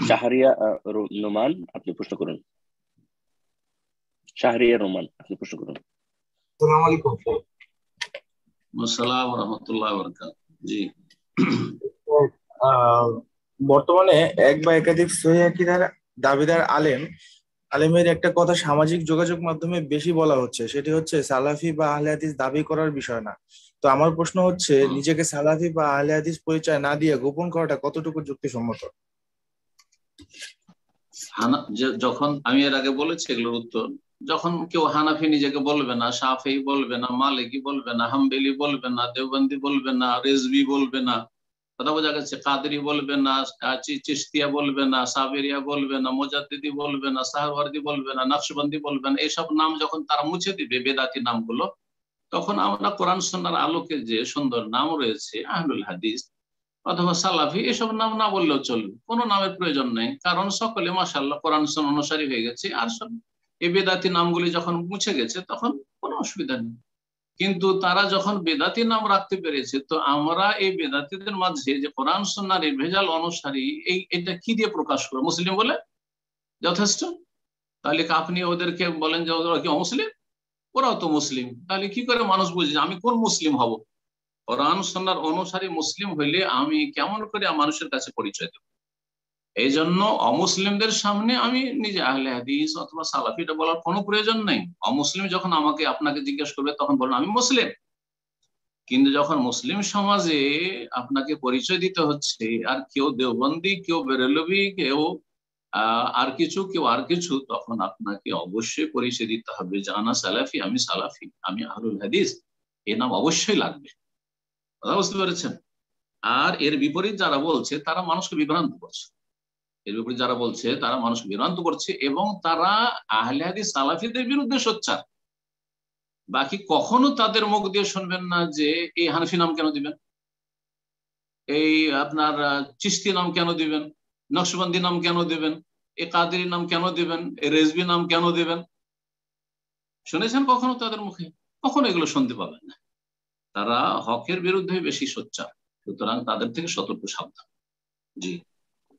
শাহরিয়া নোমান, আপনি প্রশ্ন করুন। শাহরিয়া রোমান, আপনি প্রশ্ন করুন। আসসালামু আলাইকুম। আসসালামু ওয়া রাহমাতুল্লাহি ওয়া বারাকাতুহু। জি, বর্তমানে এক বা একাধিক সহিহ আকীদার দাবিদার আলেমের একটা কথা সামাজিক যোগাযোগ মাধ্যমে বেশি বলা হচ্ছে, সেটি হচ্ছে সালাফি বা আহলে হাদিস দাবি করার বিষয় না। তো আমার প্রশ্ন হচ্ছে, নিজেকে সালাফি বা আহলে হাদিস পরিচয় না দিয়ে গোপন করাটা কতটুকু যুক্তিসম্মত? যখন আমি এর আগে বলেছি এগুলোর উত্তর, যখন কেউ হানাফি নিজেকে বলবে না, শাফেঈ বলবে না, মালিকি বলবে না, হাম্বলি বলবে না, দেওবন্দি বলবে না, রেজভি বলবে না, কথা বোঝা গেছে, কাদরি বলবে না, চিশতিয়া বলবে না, সাবেরিয়া বলবে না, মুজাদ্দিদি বলবে না, সাহরওয়ার্দী বলবে না, নকশবন্দি বলবে না, এইসব নাম যখন তারা মুছে দিবে বেদাতি নামগুলো, তখন আমরা কোরআন সুন্নাহর আলোকে যে সুন্দর নাম রয়েছে আহলুল হাদিস অথবা সালাফি, এসব নাম না বললেও চলবে, কোনো নামের প্রয়োজন নেই, কারণ সকলে মাশাআল্লাহ কোরআন সুন্নাহ অনুসারী হয়ে গেছে। আর সব এই বেদাতি নামগুলি যখন মুছে গেছে তখন কোনো অসুবিধা নেই। কিন্তু তারা যখন বেদাতি নাম রাখতে পেরেছে, তো আমরা এই বেদাতিদের মাঝে যে কোরআন সুন্নাহর ভেজাল অনুসারী, এটা কি দিয়ে প্রকাশ করবো? মুসলিম বলে যথেষ্ট? তাহলে আপনি ওদেরকে বলেন যে ওরা কি অমুসলিম? ওরাও তো মুসলিম। তাহলে কি করে মানুষ বুঝে আমি কোন মুসলিম হব? কোরআন সুন্নাহর অনুসারী মুসলিম হইলে আমি কেমন করে মানুষের কাছে পরিচয় দেব? এই জন্য অমুসলিমদের সামনে আমি নিজে আহলে হাদিস অথবা সালাফি এটা বলার কোনো প্রয়োজন নেই। অমুসলিম যখন আপনাকে জিজ্ঞেস করবে তখন বলুন আমি মুসলিম। কিন্তু যখন মুসলিম সমাজে আপনাকে পরিচয় দিতে হচ্ছে, আর কেউ দেওবন্দি, কেউ বেরেলভি, কেউ আর কিছু, কেউ আর কিছু, তখন আপনাকে অবশ্যই পরিচয় দিতে হবে যে আনা সালাফি, আমি সালাফি, আমি আহলুল হাদিস, এই নাম অবশ্যই লাগবে। কথা বুঝতে পেরেছেন? আর এর বিপরীত যারা বলছে তারা মানুষকে বিভ্রান্ত করছে। এর বিপরীত যারা বলছে তারা মানুষকে বিভ্রান্ত করছে এবং তারা আহলে হাদিস সালাফিদের বিরুদ্ধে সোচ্চার। বাকি কখনো তাদের মুখ দিয়ে শুনবেন না যে এই হানফি নাম কেন দিবেন, এই আপনার চিশতি নাম কেন দিবেন, নকশবন্দি নাম কেন দিবেন, এই কাদেরি নাম কেন দিবেন, এই রেজভি নাম কেন দিবেন? শুনেছেন কখনো তাদের মুখে? কখনো এগুলো শুনতে পাবেন না। তারা হকের বিরুদ্ধে বেশি সোচ্চার। সুতরাং তাদের থেকে সতর্ক সাবধান। জি,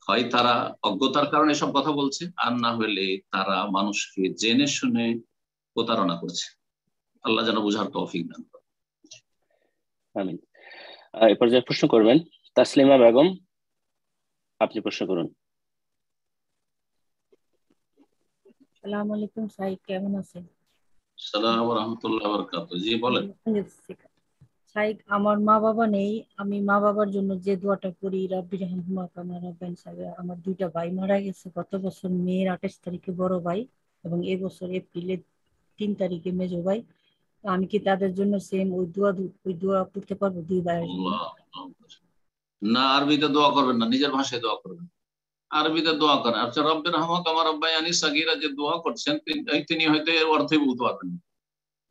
হয় তারা অজ্ঞতার কারণে এসব কথা বলছে, আর না হলে তারা মানুষকে জেনে শুনে প্রতারণা করছে। আল্লাহ যেন বুঝার তৌফিক দান করেন। আমিন। এই পর্যায়ে প্রশ্ন করবেন তাসলিমা বেগম, আপনি প্রশ্ন করুন। আসসালামু আলাইকুম সাইদ, কেমন আছেন? আসসালামু ওয়া রাহমাতুল্লাহি ওয়া বারাকাতুহু। জি বলেন। সাইদ, আমার মা বাবা নেই, আমি মা বাবার জন্য যে দোয়াটা করি, রাব্বি রহমহুমা কামা রাব্বায়ানি সাগীরা। আমার দুইটা ভাই মারা গেছে, গত বছর মের 28 তারিখে বড় ভাই এবং এই বছর এপ্রিলের 3 তারিখে মেজো ভাই। তো আমি কি তাদের জন্য সেম ওই দোয়া পড়তে পারবো দুই ভাইয়ের জন্য? না, আরবিতে দোয়া করবেন না, নিজের ভাষায় দোয়া করবেন। আরবিতে দোয়া করেন। আচ্ছা, রব্বি রহমহুমা কামা রাব্বায়ানি সাগীরা যে দোয়া করছেন তিনি হয়তো এর অর্থই বলতে পারবেন না।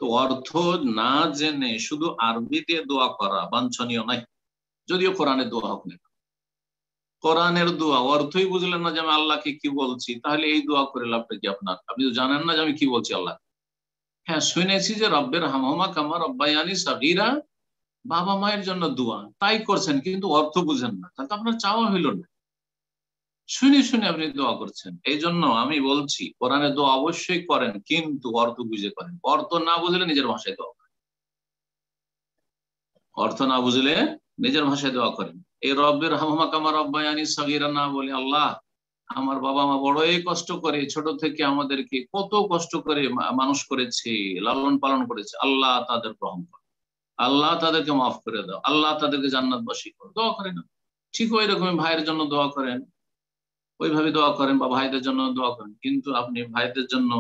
তো অর্থ না জেনে শুধু আরবি দিয়ে দোয়া করা বাঞ্ছনীয় নাই, যদিও কোরআনের দোয়া হোক না। কোরআনের দোয়া অর্থই বুঝলেন না যে আমি আল্লাহকে কি বলছি, তাহলে এই দোয়া করে লাভটা কি আপনার? আপনি তো জানেন না যে আমি কি বলছি আল্লাহ। হ্যাঁ, শুনেছি যে রব্বি রহমহুমা কামা রাব্বায়ানি সাগীরা, বাবা মায়ের জন্য দোয়া, তাই করছেন, কিন্তু অর্থ বুঝেন না, তাহলে তো আপনার চাওয়া হইল না। শুনে শুনে আপনি দোয়া করছেন। এই জন্য আমি বলছি কোরআনের দোয়া অবশ্যই করেন, কিন্তু অর্থ বুঝে করেন। অর্থ না বুঝলে নিজের ভাষায় দোয়া করেন। অর্থ না বুঝলে নিজের ভাষায় দোয়া করেন। এই রব্বি রহমহুমা কামা রাব্বায়ানি সাগীরা না বলে আল্লাহ আমার বাবা মা বড়ই কষ্ট করে ছোট থেকে আমাদেরকে কত কষ্ট করে মানুষ করেছে, লালন পালন করেছে, আল্লাহ তাদের গ্রহণ করো, আল্লাহ তাদেরকে মাফ করে দাও, আল্লাহ তাদেরকে জান্নাতবাসী করো, দোয়া করেন। ঠিক ওই রকমই ভাইয়ের জন্য দোয়া করেন, ওইভাবে দোয়া করেন, বা ভাইদের জন্য দোয়া করেন। কিন্তু আপনি ভাইদের জন্য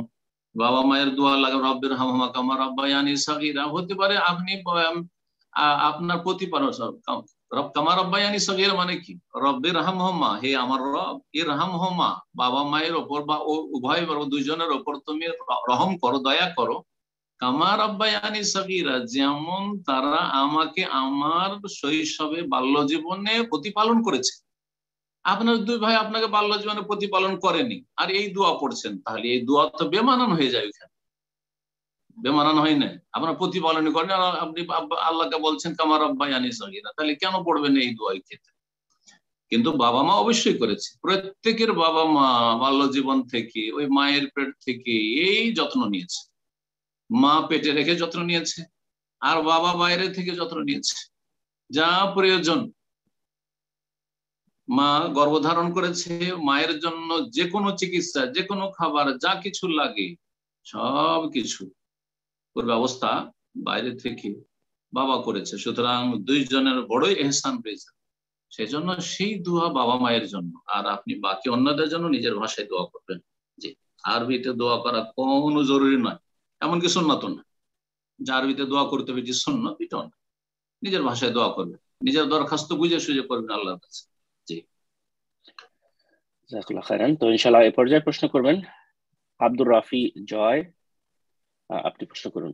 বাবা মায়ের দোয়া লাগে রব্বি রহমহুমা কামা রাব্বায়ানি সাগীরা, হতে পারে আপনি আপনার প্রতিপালক রব কামা রব্বায়ানি সগীরা মানে কি? রব্বির রাহমহুমা, হে আমার রব, ইরহামহুমা, বাবা মায়ের ওপর বা উভয় দুইজনের ওপর তুমি রহম করো, দয়া করো, কামা রব্বায়ানি সগীরা, যেমন তারা আমাকে আমার শৈশবে বাল্য জীবনে প্রতিপালন করেছে। আপনার দুই ভাই আপনাকে বাল্য জীবনে প্রতিপালন করেনি আর এই দোয়া পড়ছেন, তাহলে এই দোয়া তো বেমানান হয়ে যায়। ওইখানে বেমানান হয় না, আপনার প্রতিপালন করেন আর আপনি আল্লাহকে বলছেন কামা রব্বায়ানি সগীরা, তাহলে কেন পড়বেন এই দোয়া ক্ষেত্রে? কিন্তু বাবা মা অবশ্যই করেছে। প্রত্যেকের বাবা মা বাল্য জীবন থেকে ওই মায়ের পেট থেকে এই যত্ন নিয়েছে, মা পেটে রেখে যত্ন নিয়েছে আর বাবা বাইরে থেকে যত্ন নিয়েছে। যা প্রয়োজন, মা গর্ভধারণ করেছে, মায়ের জন্য যে কোনো চিকিৎসা, যে কোনো খাবার, যা কিছু লাগে সব কিছু ওর ব্যবস্থা বাইরে থেকে বাবা করেছে। সুতরাং দুইজনের বড়ই এহসান পেয়েছে, সেই জন্য সেই দোয়া বাবা মায়ের জন্য। আর আপনি বাকি অন্যদের জন্য নিজের ভাষায় দোয়া করবেন। জি, আরবিতে দোয়া করা কোনো জরুরি নয়, এমনকি সুন্নাত না। যে আরবিতে দোয়া করতে হবে যে সুন্নাত, এটাও না। নিজের ভাষায় দোয়া করবেন, নিজের দরখাস্ত বুঝে সুঝে করবেন আল্লাহর কাছে। জি, জাযাকাল্লাহ খাইরান। তো ইনশাআল্লাহ এই পর্যায়ে প্রশ্ন করবেন আব্দুর রাফি জয়, আপনি প্রশ্ন করুন।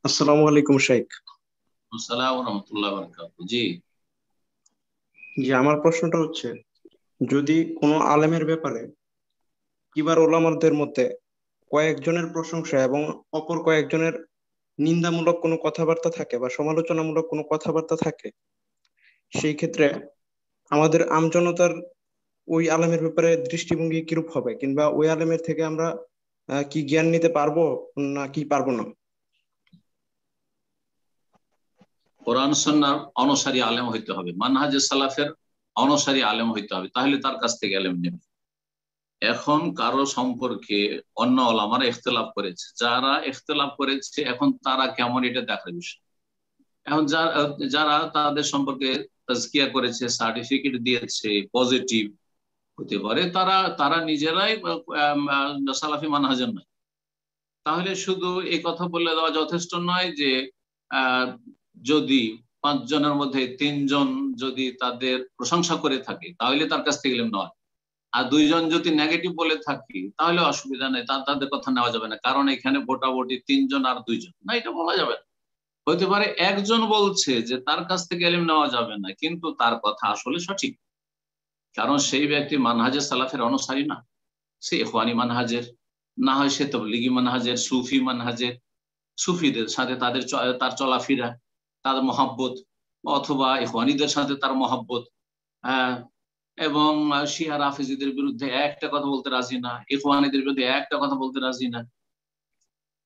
আসসালামু আলাইকুম শেখ। আসসালামু আলাইকুম রাহমাতুল্লাহি ওয়া বারাকাতুহু। জি, আমার প্রশ্নটা হচ্ছে, যদি কোনো আলেমের ব্যাপারে কিবার ওলামাদের মধ্যে কয়েকজনের প্রশংসা এবং অপর কয়েকজনের নিন্দামূলক কোনো কথাবার্তা থাকে বা সমালোচনামূলক কোনো কথাবার্তা থাকে, সেই ক্ষেত্রে আমাদের আমজনতার ওই আলেমের ব্যাপারে দৃষ্টিভঙ্গি কিরূপ হবে, কিংবা ওই আলেমের থেকে আমরা কি জ্ঞান নিতে পারবো না কি পারবো না? কোরআন সুন্নাহর অনুসারী আলেম হইতে হবে, মানহাজে সালাফের অনুসারী আলেম হইতে হবে, তাহলে তার কাছ থেকে আলেম নেবে। এখন কারো সম্পর্কে অন্য ওলামারা ইখতিলাফ করেছে, যারা ইখতিলাফ করেছে এখন তারা কেমন এটা দেখার বিষয়। এখন যারা তাদের সম্পর্কে তাজকিয়া করেছে, সার্টিফিকেট দিয়েছে, পজিটিভ হতে পারে, তারা নিজেরাই সালাফি মানহাজের নয়। তাহলে শুধু এই কথা বলে দেওয়া যথেষ্ট নয় যে যদি 5 জনের মধ্যে 3 জন যদি তাদের প্রশংসা করে থাকে তাহলে তার কাছ থেকে ইলম নেওয়া, আর 2 জন যদি নেগেটিভ বলে থাকি তাহলে অসুবিধা নেই, তাদের কথা নেওয়া যাবে না, কারণ এখানে ভোটাভুটি 3 জন আর 2 জন না, এটা বলা যাবে না। হতে পারে একজন বলছে যে তার কাছ থেকে ইলম নেওয়া যাবে না, কিন্তু তার কথা আসলে সঠিক, কারণ সেই ব্যক্তি মানহাজে সালাফের অনুসারী না, সে ইখওয়ানি মানহাজের, না হয় সে তাবলীগী মানহাজের, সুফি মানহাজের, সুফিদের সাথে তার চলাফেরা, তার মহব্বত, অথবা ইখওয়ানিদের সাথে তার মহব্বত, এবং শিয়া রাফিজিদের বিরুদ্ধে একটা কথা বলতে রাজি না, ইখওয়ানিদের বিরুদ্ধে একটা কথা বলতে রাজি না।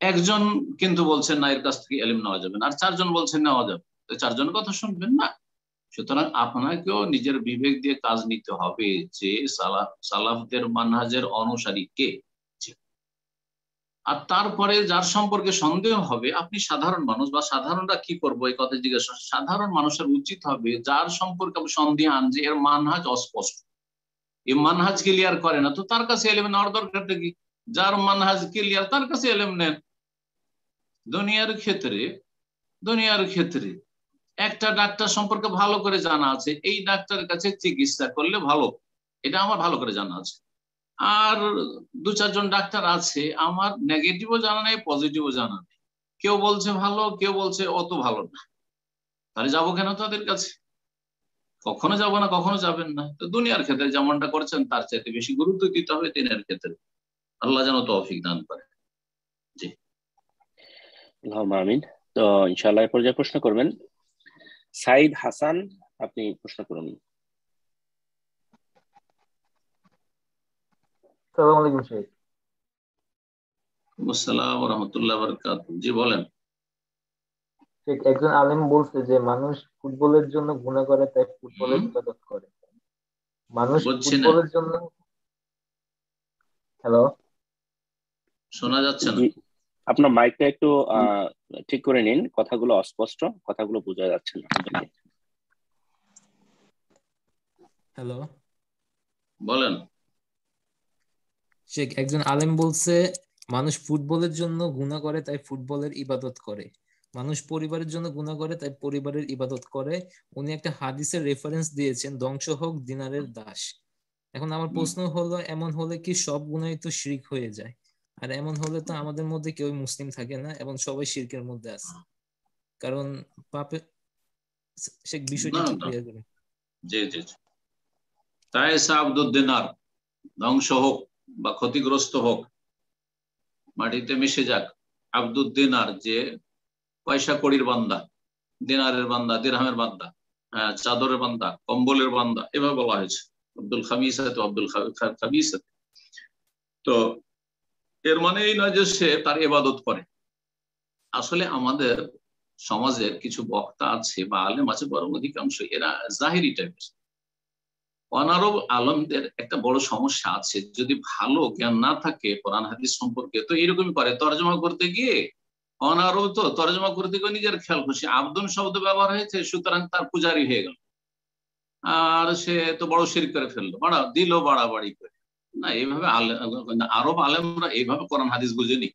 একজন কিন্তু বলছেন না এর কাছ থেকে ইলম নেওয়া যাবে না, আর 4 জন বলছেন নেওয়া যাবে, তো 4 জনের কথা শুনবেন না। সুতরাং আপনাকেও নিজের বিবেক দিয়ে কাজ নিতে হবে যে সালাফদের মানহাজের অনুসারী কে। আর তারপরে যার সম্পর্কে সন্দেহ হবে, আপনি সাধারণ মানুষ বা সাধারণরা কি করবো এই কথা জিজ্ঞাসা, সাধারণ মানুষের উচিত হবে যার সম্পর্কে আপনি সন্দেহান যে এর মানহাজ অস্পষ্ট, এই মানহাজ ক্লিয়ার করে না, তো তার কাছে এলেম নেওয়ার দরকারটা কি? যার মানহাজ ক্লিয়ার তার কাছে এলেম নেন। দুনিয়ার ক্ষেত্রে একটা ডাক্তার সম্পর্কে ভালো করে জানা আছে, এই ডাক্তারের কাছে চিকিৎসা করলে ভালো, এটা আমার ভালো করে জানা আছে। আর 2-4 জন ডাক্তার আছে আমার নেগেটিভও জানা নেই, পজিটিভও জানা নেই, কেউ বলছে ভালো, কেউ বলছে অত ভালো না, তাহলে যাবো কেন তাদের কাছে? কখনো যাবো না, কখনো যাবেন না। তো দুনিয়ার ক্ষেত্রে যেমনটা করছেন তার চাইতে বেশি গুরুত্ব দিতে হবে দিনের ক্ষেত্রে। আল্লাহ যেন তৌফিক দান করে। জি, আল্লাহুম্মা আমিন। তো ইনশাআল্লাহ এই পর্যায়ে প্রশ্ন করবেন সাইদ হাসান, আপনি প্রশ্ন করুন। আসসালামু আলাইকুম শেখ। আসসালামু ওয়া রাহমাতুল্লাহি ওয়া বারাকাতুহু। জি বলেন। শেখ, একজন আলেম বলছে যে মানুষ ফুটবলের জন্য গুনাহ করে, তাই ফুটবলের ইবাদত করে। মানুষ বুঝছি না, ফুটবলের জন্য, হ্যালো শোনা যাচ্ছে না। জি, আপনার মাইকটা একটু ঠিক করে নিন, কথাগুলো অস্পষ্ট, কথাগুলো বোঝা যাচ্ছে না। হ্যালো বলেন। শেখ, একজন আলেম বলছে মানুষ ফুটবলের জন্য গুনাহ করে তাই ফুটবলের ইবাদত করে, মানুষ পরিবারের জন্য গুনাহ করে তাই পরিবারের ইবাদত করে। উনি একটা হাদিসের রেফারেন্স দিয়েছেন, ধ্বংস হোক দিনারের দাস। এখন আমার প্রশ্ন হলো, এমন হলে কি সব গুনাহই তো শিরক হয়ে যায়? আর এমন হলে তো আমাদের মধ্যে কেউ মুসলিম থাকে না এবং সবাই শিরকের মধ্যে আছে, কারণ পাপে সে বিষয়টি একটু ক্লিয়ার করে। জি জি জি। তাই আব্দুদ দিনার ধ্বংস হোক বা ক্ষতিগ্রস্ত হোক, মাটিতে মিশে যাক। আব্দুদ দিনার যে পয়সা কড়ির বান্দা, দিনারের বান্দা, দিরহামের বান্দা, চাদরের বান্দা, কম্বলের বান্দা, এভাবে বলা হয়েছে। আব্দুল খামিসাত, আব্দুল খামিসাত। তো এর মানে এই নয় যে সে তার ইবাদত করে। আসলে আমাদের সমাজের কিছু বক্তা আছে বা আলেম আছে, বরং অধিকাংশ এরা জাহিরি টাইপের। অনারব আলমদের একটা বড় সমস্যা আছে, যদি ভালো জ্ঞান না থাকে কোরআন হাদিস সম্পর্কে, তো এরকমই করে তর্জমা করতে গিয়ে, অনারব তো তর্জমা করতে গিয়ে নিজের খেয়াল খুশি আব্দুন শব্দ ব্যবহার হয়েছে, সুতরাং তার পূজারি হয়ে গেল, আর সে তো বড় শিরক করে ফেললো, দিল বাড়াবাড়ি করে। না, এইভাবে আরব আলেমরা এইভাবে কোরআন হাদিস বুঝেনি।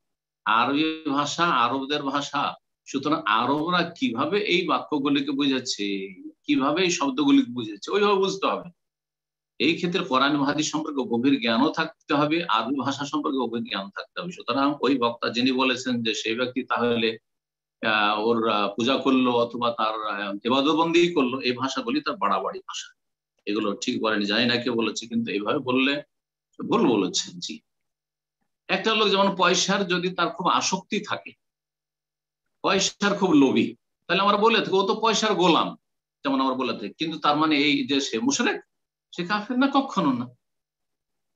আরবি ভাষা আরবদের ভাষা, সুতরাং আরবরা কিভাবে এই বাক্যগুলিকে বুঝেছে, কিভাবে এই শব্দগুলিকে বুঝেছে, ওইভাবে বুঝতে হবে। এই ক্ষেত্রে কোরআন হাদিস সম্পর্কে গভীর জ্ঞানও থাকতে হবে, আরবি ভাষা সম্পর্কে গভীর জ্ঞান থাকতে হবে। সুতরাং ওই বক্তা যিনি বলেছেন যে সেই ব্যক্তি তাহলে ওর পূজা করলো অথবা তার ইবাদতবন্দি করলো, এই ভাষাগুলি তার বাড়াবাড়ি ভাষা, এগুলো ঠিক বলেনি, জানি না কে বলেছে, কিন্তু এইভাবে বললে ভুল বলেছেন। জি, একটা লোক যেমন পয়সার যদি তার খুব আসক্তি থাকে, পয়সার খুব লোভী, তাহলে আমরা বলে থাকি ও তো পয়সার গোলাম, যেমন আমরা বলে থাকি, কিন্তু তার মানে এই যে সে মুশরিক, সে কাফের না, কখনো না।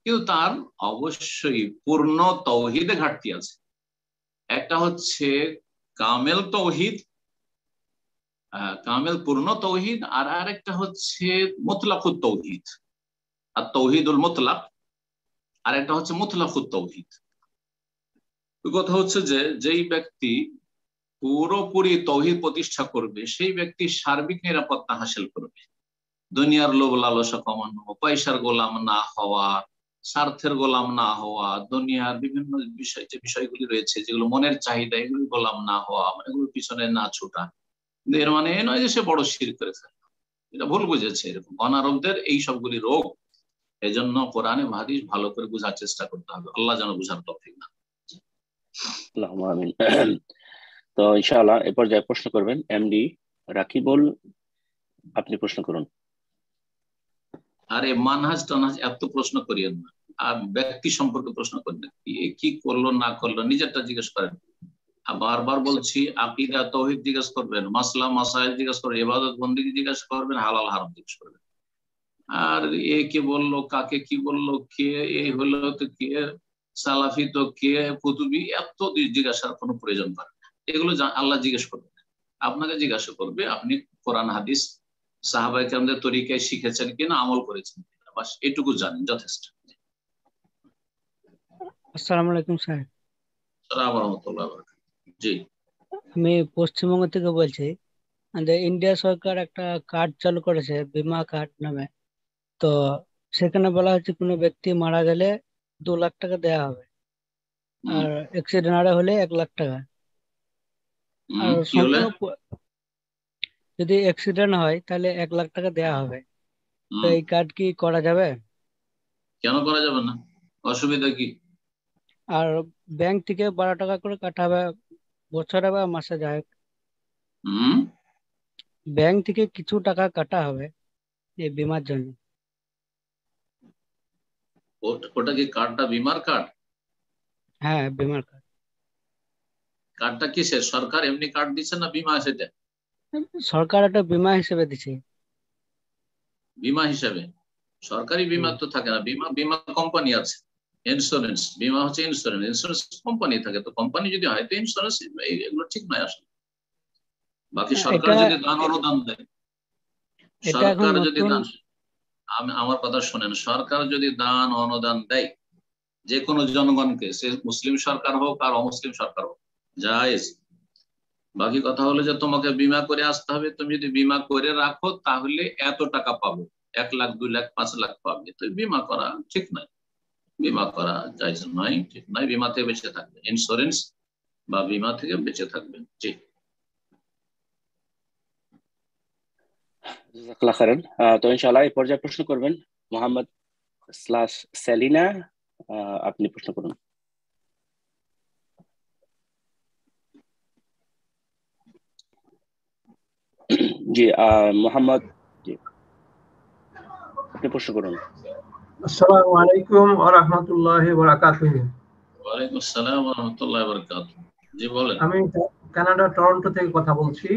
কিন্তু তার অবশ্যই পূর্ণ তাওহীদে ঘাটতি আছে। একটা হচ্ছে কামেল তাওহীদ, কামেল পূর্ণ তাওহীদ, আর আরেকটা হচ্ছে মুতলাকুত তাওহীদ, আর তাওহীদুল মুতলাক, আর একটা হচ্ছে মুতলাকুত তাওহীদ। কথা হচ্ছে যে যেই ব্যক্তি পুরোপুরি তাওহীদ প্রতিষ্ঠা করবে, সেই ব্যক্তি সার্বিক নিরাপত্তা হাসিল করবে। দুনিয়ার লোভ লালসা কমানো, পয়সার গোলাম না হওয়া, স্বার্থের গোলাম না হওয়া, দুনিয়ার বিভিন্ন বিষয় যে বিষয়গুলি রয়েছে যেগুলো মনের চাহিদা, এগুলি গোলাম না হওয়া, এগুলোর পিছনে না ছোটা। এর মানে এ নয় যে সে বড় শিরক করে ফেলে, এটা ভুল বুঝেছে। এরকম অনারবদের এই সবগুলি রোগ, এজন্য কোরআনে হাদিস ভালো করে বোঝার চেষ্টা করতে হবে। আল্লাহ যেন বুঝার তৌফিক দান করেন। তো ইনশাআল্লাহ এরপর যাই প্রশ্ন করবেন এমডি রাকিবুল, আপনি প্রশ্ন করুন। আরে মানহাজ টানহাজ এত প্রশ্ন করিয়েন না, আর ব্যক্তি সম্পর্কে প্রশ্ন করেন, কি করলো না করলো নিজেরটা জিজ্ঞেস করেন। বারবার বলছি, আকীদা তাওহীদ জিজ্ঞেস করবেন, মাসলা মাসাইল জিজ্ঞেস করবেন, ইবাদত বন্দেগী জিজ্ঞেস করবেন, হালাল হারাম জিজ্ঞেস করবেন। আর এ কে বললো, কাকে কি বললো, কে এই হলো তো কে সালাফি, তো কে কুতুবি, এত জিজ্ঞাসার কোনো প্রয়োজন পড়ে না। এগুলো আল্লাহ জিজ্ঞেস করবে, আপনাকে জিজ্ঞাসা করবে আপনি কোরআন হাদিস সাহাবায়ে কেরামদের তরিকায় শিখেছেন কিনা, আমল করেছেন কিনা, বাস এটুকু জানেন, যথেষ্ট। আসসালামু আলাইকুম স্যার। আসসালামু রাহমাতুল্লাহি ওয়া বারাকাতুহু। জি, আমি পশ্চিমবঙ্গ থেকে বলছি। আমাদের ইন্ডিয়া সরকার একটা কার্ড চালু করেছে, বিমা কার্ড নামে। তো সেখানে বলা হচ্ছে কোনো ব্যক্তি মারা গেলে 2 লাখ টাকা দেওয়া হবে, আর অ্যাক্সিডেন্ট হলে 1 লাখ টাকা। আর সম্পূর্ণ যদি অ্যাক্সিডেন্ট হয় তাহলে 1 লাখ টাকা দেওয়া হবে। তো এই কার্ড কি করা যাবে? কেন করা যাবে না, অসুবিধা কি? আর ব্যাংক থেকে 12 টাকা করে কাটা হবে বছরে বা মাসে, যায় ব্যাংক থেকে কিছু টাকা কাটা হবে এই বিমার জন্য। ওটা কি কার্ডটা বিমার কার্ড? হ্যাঁ, বিমার কার্ড। কার্ডটা কিসের? সরকার এমনি কার্ড দিচ্ছে না বিমা? সেটা সরকার একটা বিমা হিসেবে দিচ্ছে। বিমা হিসাবে? সরকারি বিমা তো থাকে না, বিমা বিমা কোম্পানি আছে, ইন্স্যুরেন্স। বিমা হচ্ছে ইন্স্যুরেন্স, ইন্স্যুরেন্স কোম্পানি থাকে। তো কোম্পানি যদি হয় তো ইন্স্যুরেন্স, এগুলো ঠিক নয় আসলে। বাকি সরকার যদি দান অনুদান দেয়, সরকার যদি দান, আমার কথা শোনেন, সরকার যদি দান অনুদান দেয় যে কোনো জনগণকে, সে মুসলিম সরকার হোক আর অমুসলিম সরকার হোক, জায়েজ। বাকি কথা হলো যে তোমাকে বিমা করে আসতে হবে, তুমি যদি বিমা করে রাখো তাহলে এত টাকা পাবে, 1 লাখ 2 লাখ 5 লাখ পাবে, তো বিমা করা ঠিক নয়। বিমা করা জায়েজ নয়, ঠিক নয়। বিমা থেকে বেঁচে থাকবে, ইন্স্যুরেন্স বা বিমা থেকে বেঁচে থাকবেন। জি, জাযাকাল্লাহ খাইরান। তো ইনশাআল্লাহ এই পর্যায়ে প্রশ্ন করবেন মোহাম্মদ সেলিনা। আপনি প্রশ্ন করুন। জি, মোহাম্মদ, জি আপনি প্রশ্ন করুন। আসসালামু আলাইকুম ওয়া রাহমাতুল্লাহি ওয়া বারাকাতুহু। ওয়ালাইকুম আসসালাম ওয়া রাহমাতুল্লাহি ওয়া বারাকাতুহু। জি বলেন। আমি কানাডা টরন্টো থেকে কথা বলছি।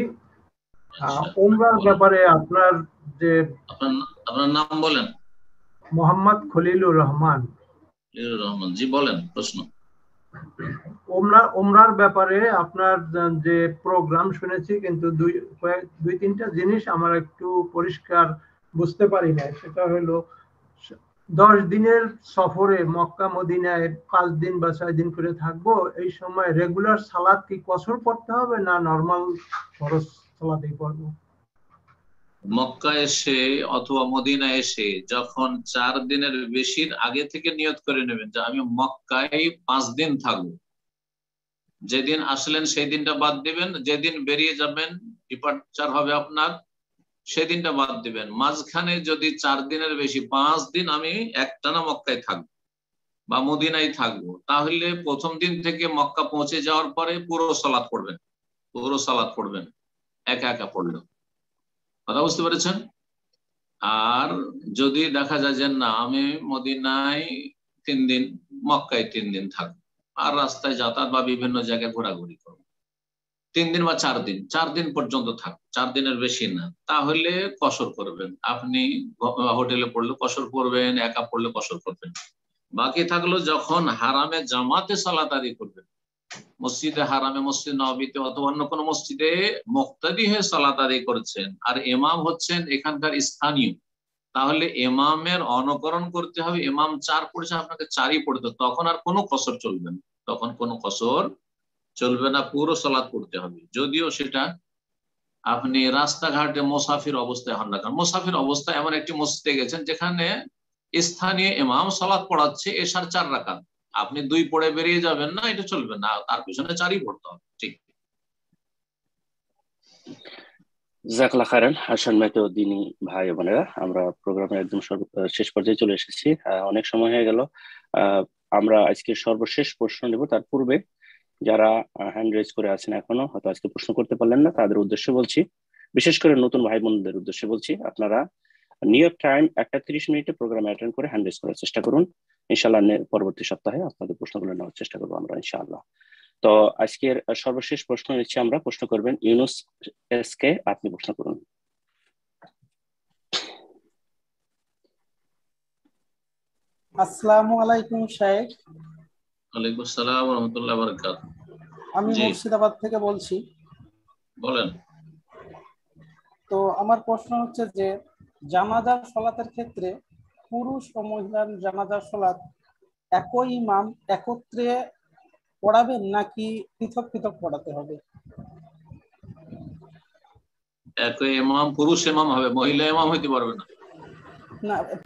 উমরার ব্যাপারে আপনার যে আপনার নাম বলেন। মোহাম্মদ খলিলুর রহমান। খলিলুর রহমান, জি বলেন প্রশ্ন। উমরার ব্যাপারে আপনার যে প্রোগ্রাম শুনেছি, কিন্তু দুই তিনটা জিনিস আমার একটু পরিষ্কার বুঝতে পারি না। সেটা হলো 10 দিনের সফরে মক্কা মদিনায় 5 দিন বা 6 দিন করে থাকবো। এই সময় রেগুলার সালাত কি কসর পড়তে হবে না নরমাল ফরজ সালাতই পড়বো? মক্কা এসে অথবা মদিনা এসে যখন 4 দিনের বেশির আগে থেকে নিয়ত করে নেবেন যে আমি মক্কায় 5 দিন থাকবো। যেদিন আসলেন সেই দিনটা বাদ দিবেন, যেদিন বেরিয়ে যাবেন ডিপার্চার হবে আপনার সেদিনটা বাদ দিবেন। মাঝখানে যদি 4 দিনের বেশি 5 দিন আমি একটানা মক্কায় থাকবো বা মদিনায় থাকবো, তাহলে প্রথম দিন থেকে মক্কা পৌঁছে যাওয়ার পরে পুরো সালাত পড়বেন, একা একা পড়লো। কথা বুঝতে পেরেছেন? আর যদি দেখা যায় যে না আমি মদিনায় 3 দিন, মক্কায় 3 দিন থাকবো আর রাস্তায় যাতায়াত বা বিভিন্ন জায়গায় ঘোরাঘুরি করবো, 3 দিন বা 4 দিন পর্যন্ত থাকবো, 4 দিনের বেশি না, তাহলে কসর করবেন। আপনি হোটেলে পড়লে কসর করবেন, একা পড়লে কসর করবেন। বাকি থাকলো যখন হারামে জামাতে সালাত আদায় করবেন, মসজিদে হারামে, মসজিদ নববীতে অথবা অন্য কোনো মসজিদে মুক্তাদি হয়ে সালাত আদায় করছেন আর ইমাম হচ্ছেন এখানকার স্থানীয়, তাহলে ইমামের অনুকরণ করতে হবে। ইমাম 4 পড়ছে, আপনাকে 4ই পড়তে, তখন আর কোনো কসর চলবে না, তখন কোনো কসর চলবে না, পুরো সালাত পড়তে হবে। যদিও সেটা আপনি রাস্তাঘাটে মোসাফির অবস্থায় হন না, কারণ মোসাফির অবস্থায় এমন একটি মসজিদে গেছেন যেখানে স্থানীয় ইমাম সালাত পড়াচ্ছে এশার 4 রাকাত, আপনি 2 পড়ে বেরিয়ে যাবেন না, এটা চলবে না, তার পিছনে 4ই পড়তে হবে। ঠিক। জাযাকাল্লাহ খাইরান। সম্মানিত দিনী ভাই বোনেরা, আমরা প্রোগ্রামের একদম শেষ পর্যায়ে চলে এসেছি। অনেক সময় হয়ে গেল। আমরা আজকে সর্বশেষ প্রশ্ন নেব। তার পূর্বে যারা হ্যান্ড রেজ করে আছেন এখনো হয়তো আজকে প্রশ্ন করতে পারলেন না, তাদের উদ্দেশ্যে বলছি, বিশেষ করে নতুন ভাই বোনদের উদ্দেশ্যে বলছি, আপনারা নিউ টাইম 1:30 মিনিটে প্রোগ্রাম অ্যাটেন্ড করে হ্যান্ড রেজ করার চেষ্টা করুন। ইনশাআল্লাহ পরবর্তী সপ্তাহে আপনাদের প্রশ্নগুলো নেওয়ার চেষ্টা করবো আমরা ইনশাআল্লাহ। তো আজকের সর্বশেষ প্রশ্ন নিচ্ছি আমরা। প্রশ্ন করবেন ইউনুস এসকে। আপনি প্রশ্ন করুন। আসসালামু আলাইকুম শাইখ। ওয়ালাইকুম আসসালাম ওয়া রাহমাতুল্লাহি ওয়া বারাকাতুহু। আমি মুর্শিদাবাদ থেকে বলছি। বলেন। তো আমার প্রশ্ন হচ্ছে যে জানাজার সালাতের ক্ষেত্রে পুরুষ ও মহিলার জানাজার সালাত একই ইমাম একত্রে পড়াবেন নাকি পৃথক পৃথক পড়াতে হবে? একই ইমাম, পুরুষ ইমাম হবে, মহিলা ইমাম হইতে পারবে না।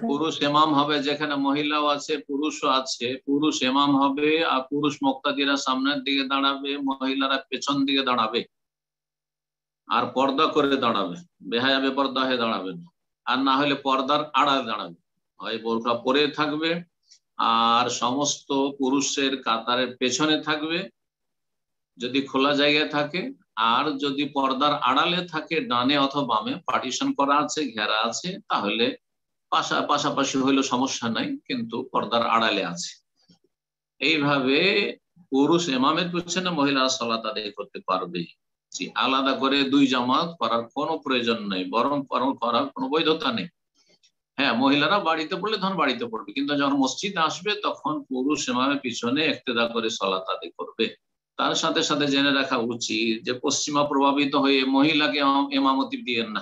পুরুষ ইমাম হবে, যেখানে মহিলাও আছে পুরুষও আছে, পুরুষ ইমাম হবে আর পুরুষ মুক্তাদিরা সামনের দিকে দাঁড়াবে, মহিলারা পেছন দিকে দাঁড়াবে আর পর্দা করে দাঁড়াবে, বেহায়া বেপর্দা হয়ে দাঁড়াবে না, আর না হলে পর্দার আড়ালে দাঁড়াবে, হয় বোরকা পরে থাকবে আর সমস্ত পুরুষের কাতারের পেছনে থাকবে যদি খোলা জায়গায় থাকে, আর যদি পর্দার আড়ালে থাকে ডানে অথবা বামে পার্টিশন করা আছে, ঘেরা আছে, তাহলে পাশাপাশি হইলেও সমস্যা নাই, কিন্তু পর্দার আড়ালে আছে। এইভাবে পুরুষ ইমামের পিছনে মহিলারা সালাত আদায় করতে পারবে। আলাদা করে 2 জামাত করার কোনো প্রয়োজন নেই, বরং করার কোনো বৈধতা নেই। হ্যাঁ, মহিলারা বাড়িতে পড়লে তখন বাড়িতে পড়বে, কিন্তু যখন মসজিদ আসবে তখন পুরুষ ইমামের পিছনে ইক্তেদা করে সালাত আদায় করবে। তার সাথে সাথে জেনে রাখা উচিত যে পশ্চিমা প্রভাবিত হয়ে মহিলাকে ইমামতি দিয়েন না,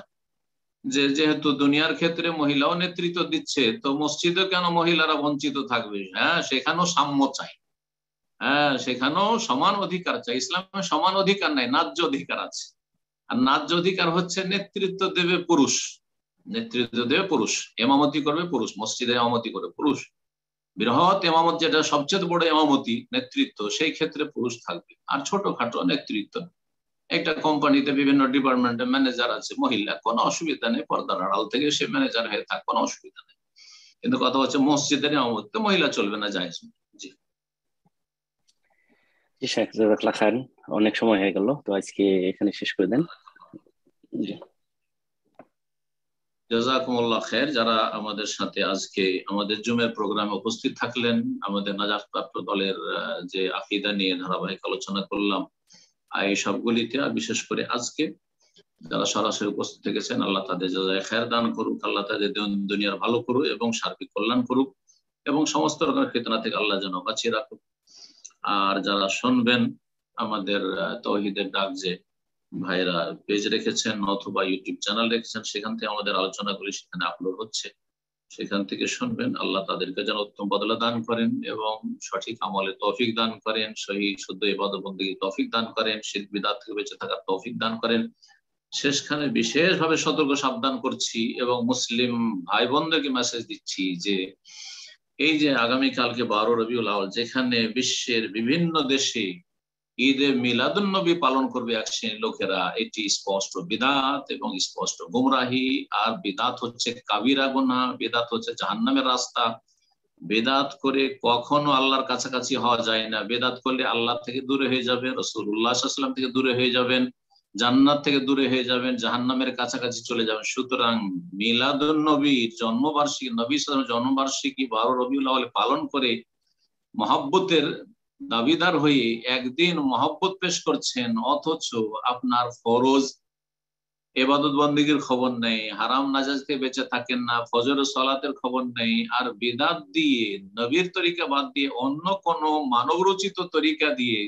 যেহেতু দুনিয়ার ক্ষেত্রে মহিলাও নেতৃত্ব দিচ্ছে, তো মসজিদে কেন মহিলারা বঞ্চিত থাকবে? হ্যাঁ, সেখানেও সাম্য চাই, হ্যাঁ সেখানেও সমান অধিকার চাই। ইসলামে সমান অধিকার নাই, ন্যায্য অধিকার আছে। আর ন্যায্য অধিকার হচ্ছে নেতৃত্ব দেবে পুরুষ, নেতৃত্ব দেবে পুরুষ, ইমামতি করবে পুরুষ, মসজিদে ইমামতি করবে পুরুষ, বৃহৎ ইমামত যেটা সবচেয়ে বড় ইমামতি নেতৃত্ব, সেই ক্ষেত্রে পুরুষ থাকবে। আর ছোটখাটো নেতৃত্ব, একটা কোম্পানিতে বিভিন্ন ডিপার্টমেন্টের ম্যানেজার আছে মহিলা, কোনো অসুবিধা নেই, পর্দার আড়াল থেকে সে ম্যানেজার হয়ে থাক, কোনো অসুবিধা নেই। কিন্তু কথা হচ্ছে মসজিদের ইমামতে মহিলা চলবে না, জায়েজ। জি জি শেখ, জাযাকাল্লাহ খান। অনেক সময় হয়ে গেল, তো আজকে এখানে শেষ করে দেন। জি জাযাকুমুল্লাহ খায়ের। যারা আমাদের সাথে আজকে আমাদের জুমের প্রোগ্রামে উপস্থিত থাকলেন, আমাদের নাজাতপ্রাপ্ত দলের যে আকীদা নিয়ে ধারাবাহিক আলোচনা করলাম এই সবগুলিতে, আর বিশেষ করে আজকে যারা সরাসরি উপস্থিত থেকেছেন, আল্লাহ তাদের জাযায়ে খায়ের দান করুক, আল্লাহ তাদের দুনিয়ার ভালো করুক এবং সার্বিক কল্যাণ করুক, এবং সমস্ত রকমের ফিতনা থেকে আল্লাহ যেন বাঁচিয়ে রাখুক। আর যারা শুনবেন আমাদের তাওহীদের ডাক যে ভাইরা পেজ রেখেছেন অথবা ইউটিউব চ্যানেল রেখেছেন, সেখান থেকে আমাদের আলোচনাগুলি সেখানে আপলোড হচ্ছে, সেখান থেকে শুনবেন। আল্লাহ তাদেরকে যেন উত্তম বদলা দান করেন এবং সঠিক আমলে তৌফিক দান করেন, সহিহ শুদ্ধ ইবাদত বন্দেগী তৌফিক দান করেন, শিরক বিদআত থেকে বেঁচে থাকার তৌফিক দান করেন। শেষখানে বিশেষভাবে সতর্ক সাবধান করছি এবং মুসলিম ভাই বোনদেরকে মেসেজ দিচ্ছি যে এই যে আগামীকালকে 12 রবিউল আউয়াল, যেখানে বিশ্বের বিভিন্ন দেশে ঈদে মিলাদুন্নবী পালন করবে এক শ্রেণীর লোকেরা, এটি স্পষ্ট বিদআত এবং স্পষ্ট গুমরাহি। আর বিদআত হচ্ছে কাবিরা গুনাহ, বিদআত হচ্ছে জাহান্নামের রাস্তা। বিদআত করে কখনো আল্লাহর কাছাকাছি হওয়া যায় না। বিদআত করলে আল্লাহ থেকে দূরে হয়ে যাবে, রাসূলুল্লাহ সাল্লাল্লাহু আলাইহি ওয়াসাল্লাম থেকে দূরে হয়ে যাবেন, জান্নাত থেকে দূরে হয়ে যাবেন, জাহান্নামের কাছাকাছি চলে যাবেন। সুতরাং মিলাদুন্নবীর জন্মবার্ষিকী, নবী সাল্লাল্লাহু আলাইহি ওয়াসাল্লামের জন্মবার্ষিকী 12 রবিউল আউয়াল পালন করে মহব্বতের দাবিদার হয়ে একদিন মহব্বত পেশ করছেন, অথচ আপনার ফরজ ইবাদত বন্দেগীর খবর নেই, হারাম নাজাজ থেকে বেঁচে থাকেন না, ফজর ও সালাতের খবর নেই। আর বিদআত দিয়ে, নবীর তরিকা বাদ দিয়ে অন্য কোন মানব রচিত তরিকা দিয়ে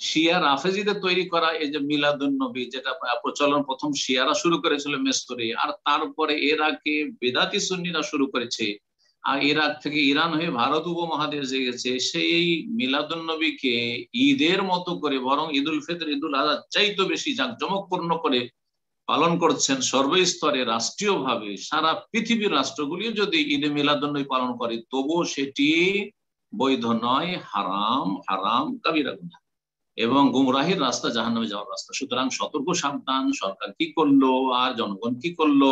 শিয়া রাফেজিদের তৈরি করা এই যে মিলাদুন্নবী, যেটা প্রচলন প্রথম শিয়ারা শুরু করেছিল মেসরে, আর তারপরে ইরাকে বেদাতি সুন্নিরা শুরু করেছে, আর ইরাক থেকে ইরান হয়ে ভারত উপমহাদেশ গেছে, সেই মিলাদুন্নবীকে ঈদের মতো করে, বরং ঈদুল ফিতর, ঈদুল আযহা চাইতে বেশি জাঁকজমকপূর্ণ করে পালন করছেন সর্বস্তরে, রাষ্ট্রীয়ভাবে। সারা পৃথিবীর রাষ্ট্রগুলিও যদি ঈদে মিলাদুন্নবী পালন করে, তবুও সেটি বৈধ নয়, হারাম, হারাম কাবিরা গুনাহ এবং গুমরাহির রাস্তা, জাহান্নামে যাওয়ার রাস্তা। সুতরাং সতর্ক সাবধান। সরকার কি করলো আর জনগণ কি করলো,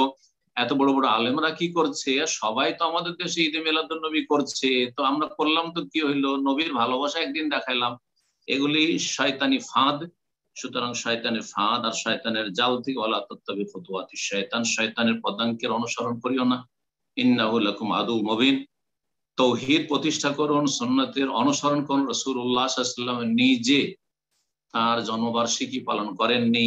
এত বড় বড় আলেমরা কি করছে, সবাই তো আমাদের দেশে ঈদে মিলাদুন্নবী করছে, তো আমরা করলাম তো কি হইলো, নবীর ভালোবাসা একদিন দেখাইলাম। এগুলি শয়তানি ফাঁদ। সুতরাং শয়তানের ফাঁদ আর শয়তানের জাল থেকে ওয়ালা তাত্তাবি খুতুওয়াতিশ শয়তান, শয়তানের পদাঙ্কের অনুসরণ করিও না। ইন্নাহু লাকুম আদুউম মুবিন। তাওহীদ প্রতিষ্ঠা করুন, সুন্নতের অনুসরণ করুন। রাসূলুল্লাহ সাল্লাল্লাহু আলাইহি ওয়াসাল্লাম নিজে তার জন্মবার্ষিকী পালন করেননি,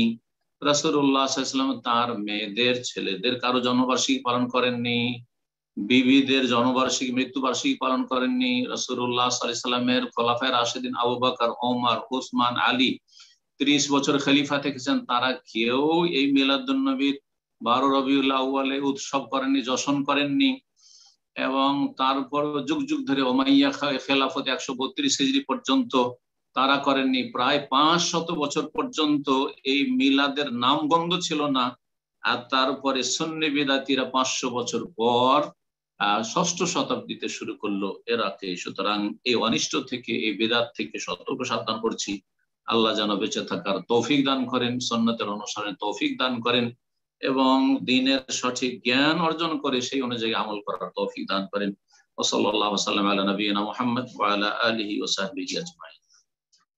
রাসূলুল্লাহ সাল্লাল্লাহু আলাইহি ওয়াসাল্লাম তার মেয়েদের, ছেলেদের কারো জন্মবার্ষিকী পালন করেননি, বিবিদের জন্মবার্ষিকী, মৃত্যুবার্ষিকী পালন করেননি। রাসূলুল্লাহ সাল্লাল্লাহু আলাইহি ওয়াসাল্লামের খোলাফায়ে রাশিদিন আবু বকর, ওমর, উসমান, আলী 30 বছর খলিফা থেকেছেন, তারা কেউ এই মিলাদুন্নবীর 12 রবিউল আউয়ালে উৎসব করেননি, জশন করেননি। এবং তারপর যুগ যুগ ধরে উমাইয়া খেলাফত 132 হিজরি পর্যন্ত তারা করেননি। প্রায় 500 বছর পর্যন্ত এই মিলাদের নামগন্ধ ছিল না। আর তারপরে সুন্নি বিদাতিরা 500 বছর পর 6ষ্ঠ শতাব্দীতে শুরু করলো এরাকে। সুতরাং এই অনিষ্ট থেকে, এই বিদাত থেকে সতর্ক সাবধান করছি। আল্লাহ যেন বেঁচে থাকার তৌফিক দান করেন, সুন্নতের অনুসরণে তৌফিক দান করেন এবং দ্বীনের সঠিক জ্ঞান অর্জন করে সেই অনুযায়ী আমল করার তৌফিক দান করেন। ওয়া সাল্লাল্লাহু ওয়া সাল্লাম আলা নবিয়িনা মুহাম্মদ ওয়া আলা আলিহি ওয়া সাহবিহি আজমাইন।